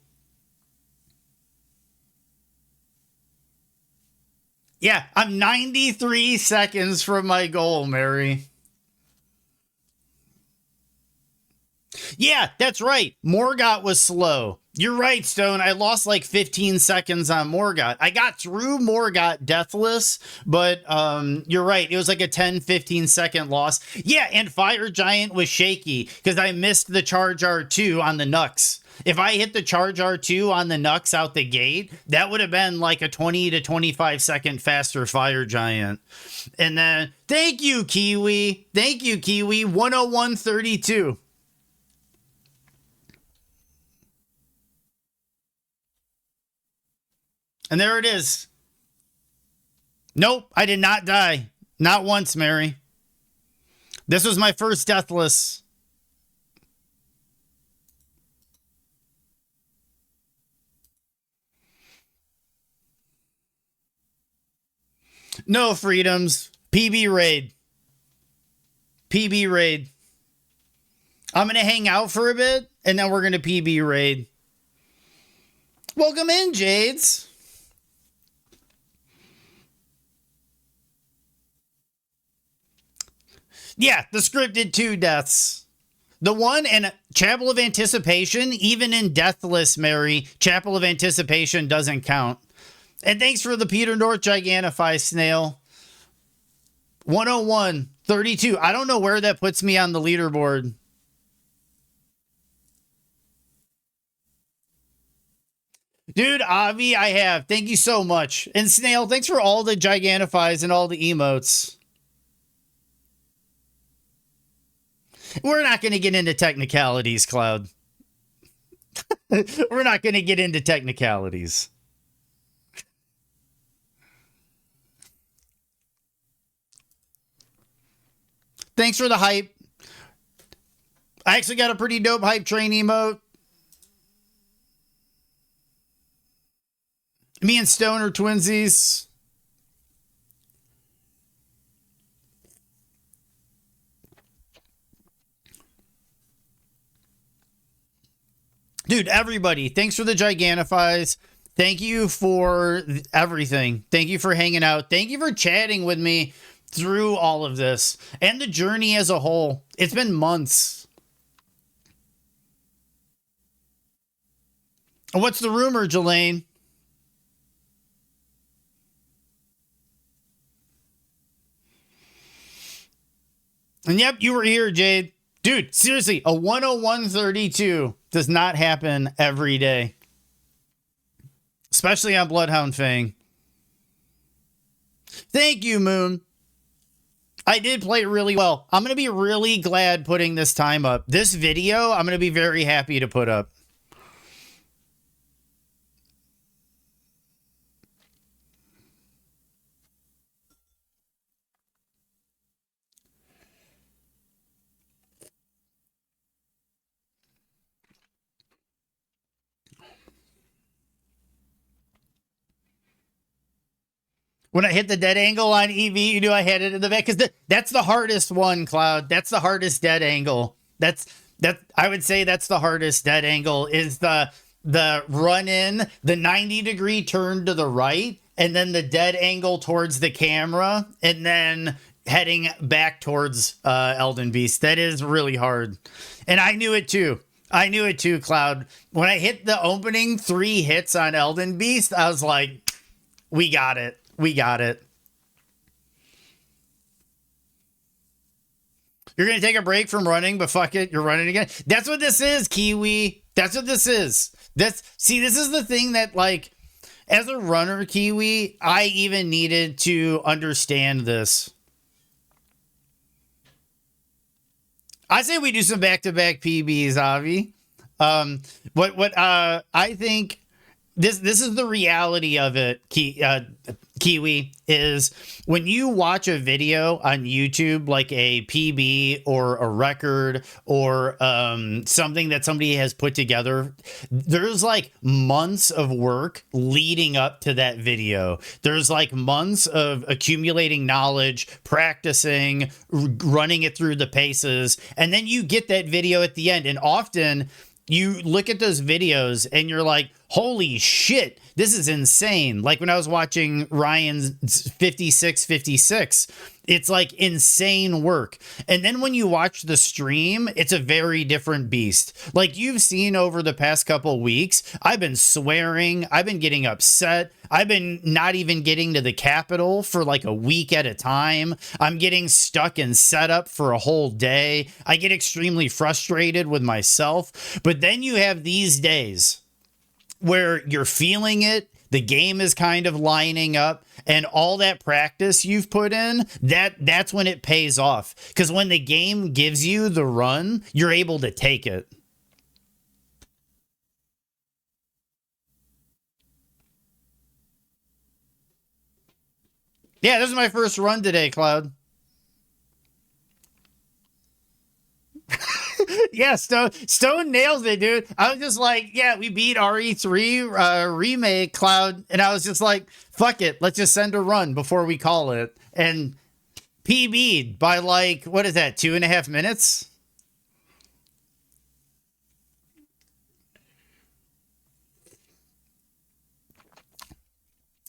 Yeah, I'm 93 seconds from my goal, Mary. Yeah, that's right. Morgott was slow. You're right, Stone. I lost like 15 seconds on Morgott. I got through Morgott deathless, but you're right. It was like a 10-15 second loss. Yeah, and Fire Giant was shaky because I missed the charge R2 on the Nux. If I hit the charge R2 on the Nux out the gate, that would have been like a 20 to 25 second faster Fire Giant. And then, thank you, Kiwi. Thank you, Kiwi. 101.32. And there it is. Nope, I did not die. Not once, Mary. This was my first Deathless. No freedoms. PB raid. PB raid. I'm going to hang out for a bit, and then we're going to PB raid. Welcome in, Jades. Yeah, the scripted 2 deaths. The one and Chapel of Anticipation, even in Deathless, Mary, Chapel of Anticipation doesn't count. And thanks for the Peter North Gigantify Snail. 101, 32. I don't know where that puts me on the leaderboard. Dude, Avi, I have. Thank you so much. And Snail, thanks for all the Giganifies and all the emotes. We're not going to get into technicalities, Cloud. We're not going to get into technicalities. Thanks for the hype. I actually got a pretty dope hype train emote. Me and Stone are twinsies. Dude, everybody, thanks for the Giganifies. Thank you for everything. Thank you for hanging out. Thank you for chatting with me through all of this and the journey as a whole. It's been months. What's the rumor, Jelaine? And yep, you were here, Jade. Dude, seriously, a 101.32 does not happen every day. Especially on Bloodhound Fang. Thank you, Moon. I did play really well. I'm going to be really glad putting this time up. This video, I'm going to be very happy to put up. When I hit the dead angle on EV, you knew I had it in the back because that's the hardest one, Cloud. That's the hardest dead angle. I would say that's the hardest dead angle is the run in, the 90-degree turn to the right, and then the dead angle towards the camera, and then heading back towards Elden Beast. That is really hard. And I knew it too. I knew it too, Cloud. When I hit the opening 3 hits on Elden Beast, I was like, we got it. We got it. You're going to take a break from running, but fuck it. You're running again. That's what this is, Kiwi. That's what this is. See, this is the thing that, like, as a runner, Kiwi, I even needed to understand this. I say we do some back-to-back PBs, Avi. What I think this is the reality of it, Kiwi, is when you watch a video on YouTube, like a PB or a record or something that somebody has put together, there's like months of work leading up to that video. There's like months of accumulating knowledge, practicing, running it through the paces, and then you get that video at the end. And often you look at those videos and you're like, holy shit, this is insane. Like when I was watching Ryan's 5656, it's like insane work. And then when you watch the stream, it's a very different beast. Like you've seen over the past couple weeks, I've been swearing, I've been getting upset, I've been not even getting to the capital for like a week at a time. I'm getting stuck in setup for a whole day. I get extremely frustrated with myself. But then you have these days where you're feeling it, the game is kind of lining up, and all that practice you've put in, that's when it pays off. Because when the game gives you the run, you're able to take it. Yeah, this is my first run today, Cloud. Yeah, Stone nails it, dude. I was just like, yeah, we beat RE3 remake Cloud, and I was just like, fuck it, let's just send a run before we call it. And PB'd by like, what is that, 2.5 minutes?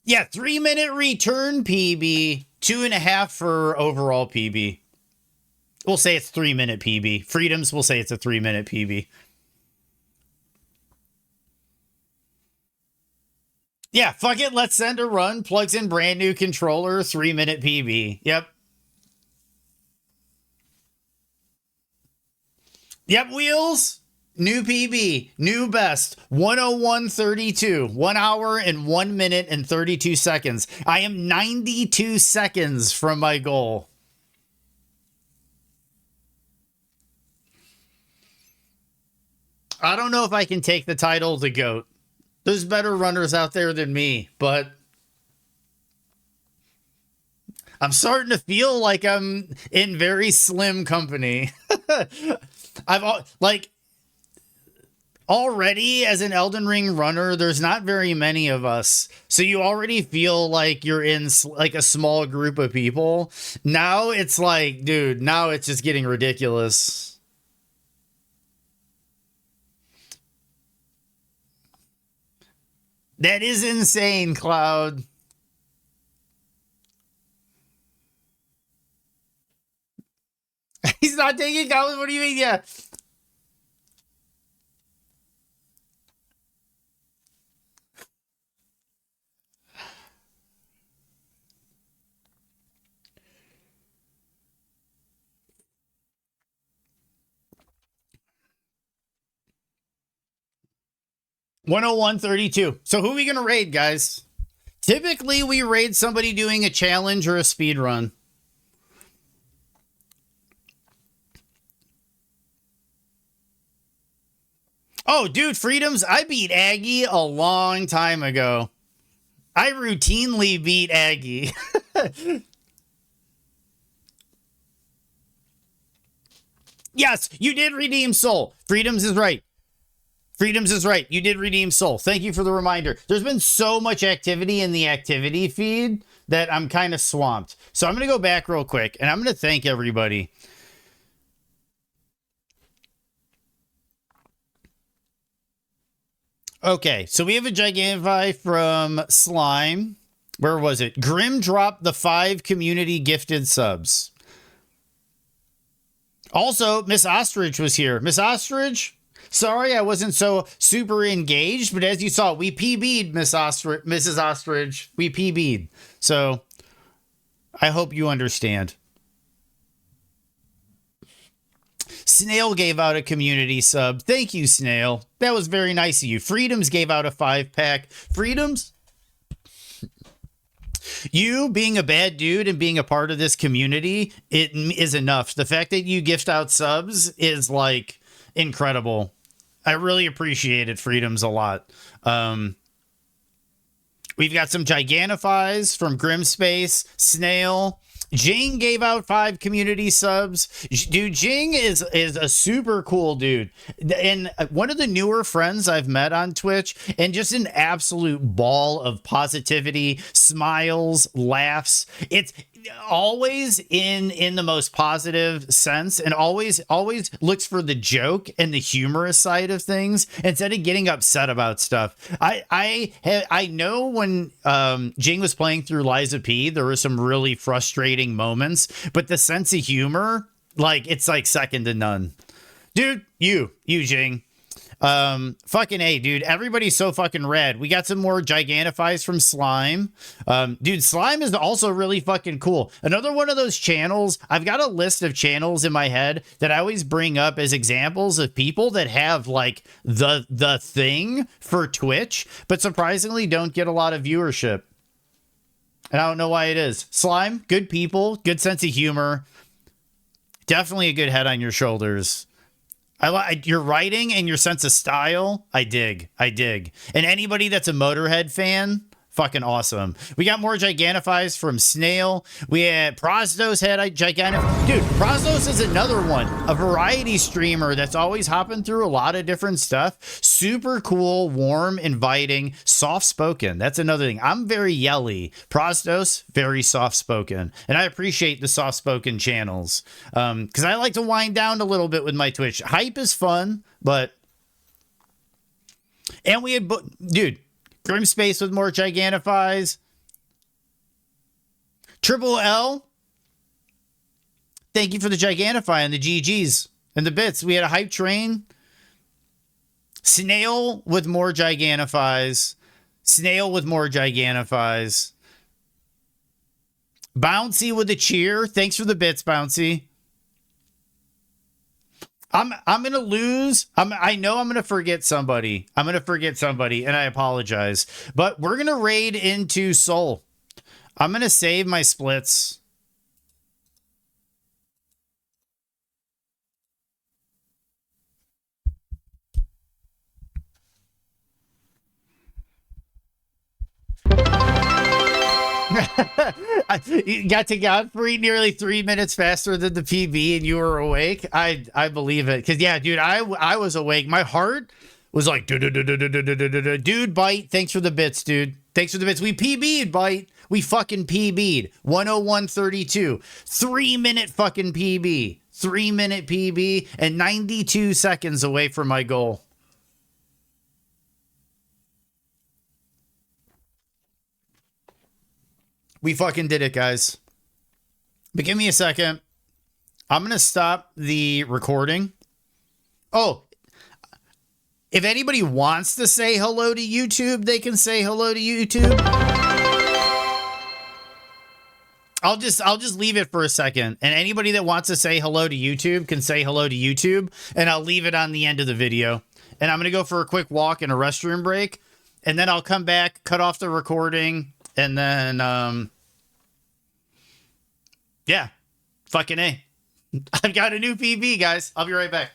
Yeah, 3-minute return PB, 2.5 for overall PB. We'll say it's 3-minute PB. Freedoms, we'll say it's a 3-minute PB. Yeah, fuck it. Let's send a run. Plugs in brand new controller, 3-minute PB. Yep. Yep, Wheels. New PB. New best. 101.32. 1 hour and 1 minute and 32 seconds. I am 92 seconds from my goal. I don't know if I can take the title of the GOAT. There's better runners out there than me, but I'm starting to feel like I'm in very slim company. Already as an Elden Ring runner, there's not very many of us. So you already feel like you're in like a small group of people. Now it's like, dude, now it's just getting ridiculous. That is insane, Cloud. He's not taking comments. What do you mean? Yeah. $101.32. So who are we going to raid, guys? Typically, we raid somebody doing a challenge or a speed run. Oh, dude, Freedoms, I beat Aggie a long time ago. I routinely beat Aggie. Yes, you did redeem Soul. Freedoms is right. Freedoms is right. You did redeem Soul. Thank you for the reminder. There's been so much activity in the activity feed that I'm kind of swamped. So I'm going to go back real quick, and I'm going to thank everybody. Okay, so we have a Gigantify from Slime. Where was it? Grim dropped the 5 community gifted subs. Also, Miss Ostrich was here. Miss Ostrich, sorry I wasn't so super engaged, but as you saw, we PB'd Mrs. Ostrich. We PB'd. So I hope you understand. Snail gave out a community sub. Thank you, Snail. That was very nice of you. Freedoms gave out a 5-pack. Freedoms? You being a bad dude and being a part of this community, it is enough. The fact that you gift out subs is like incredible. I really appreciate it, Freedoms, a lot. We've got some Gigantifies from Grimspace, Snail. Jing gave out 5 community subs. Dude, Jing is a super cool dude. And one of the newer friends I've met on Twitch, and just an absolute ball of positivity, smiles, laughs. It's always in the most positive sense, and always looks for the joke and the humorous side of things instead of getting upset about stuff. I know when Jing was playing through Liza P, there were some really frustrating moments, but the sense of humor, like, it's like second to none. Dude, you Jing. Fucking A, dude. Everybody's so fucking rad. We got some more Gigantifies from Slime. Dude, Slime is also really fucking cool. Another one of those channels. I've got a list of channels in my head that I always bring up as examples of people that have like the thing for Twitch, but surprisingly don't get a lot of viewership. And I don't know why it is. Slime, good people, good sense of humor. Definitely a good head on your shoulders. I like your writing and your sense of style. I dig. And anybody that's a Motorhead fan, Fucking awesome. We got more Gigantiphies from Snail. We had Prostos had a Gigantif. Dude, Prostos is another one. A variety streamer that's always hopping through a lot of different stuff. Super cool, warm, inviting, soft-spoken. That's another thing. I'm very yelly. Prostos, very soft-spoken. And I appreciate the soft-spoken channels. Because I like to wind down a little bit with my Twitch. Hype is fun, but... And we had... Dude... Grim Space with more Gigantiphies. Triple L. Thank you for the Gigantify and the GGs and the bits. We had a hype train. Snail with more Gigantiphies. Snail with more Gigantiphies. Bouncy with the cheer. Thanks for the bits, Bouncy. I'm gonna lose. I know I'm gonna forget somebody. I'm gonna forget somebody, and I apologize. But we're gonna raid into Soul. I'm gonna save my splits. You got to Godfrey nearly 3 minutes faster than the PB and you were awake. I believe it. Because, yeah, dude, I was awake. My heart was like, dude, Bite. Thanks for the bits, dude. Thanks for the bits. We PB'd, Bite. We fucking PB'd. 101.32. 3 minute fucking PB. 3 minute PB and 92 seconds away from my goal. We fucking did it, guys. But give me a second. I'm going to stop the recording. Oh, if anybody wants to say hello to YouTube, they can say hello to YouTube. I'll just leave it for a second. And anybody that wants to say hello to YouTube can say hello to YouTube. And I'll leave it on the end of the video. And I'm going to go for a quick walk and a restroom break. And then I'll come back, cut off the recording. And then, yeah, fucking A. I've got a new PB, guys. I'll be right back.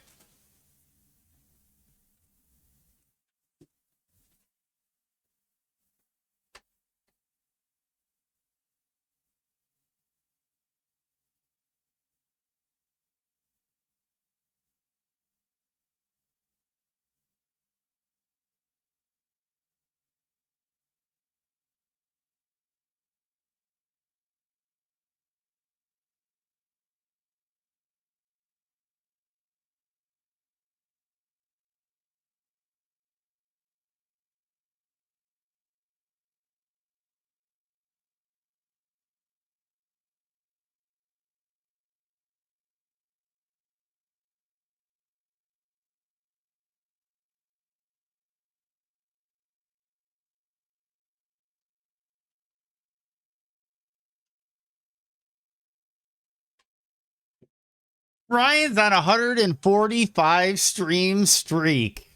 Ryan's on a 145 stream streak.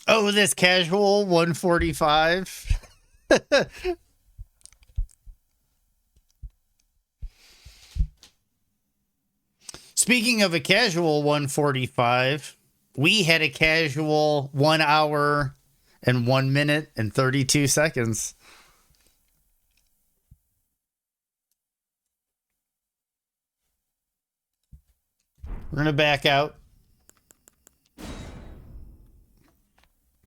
Oh, this casual 145. Speaking of a casual 145, we had a casual 1 hour and 1 minute and 32 seconds. We're going to back out.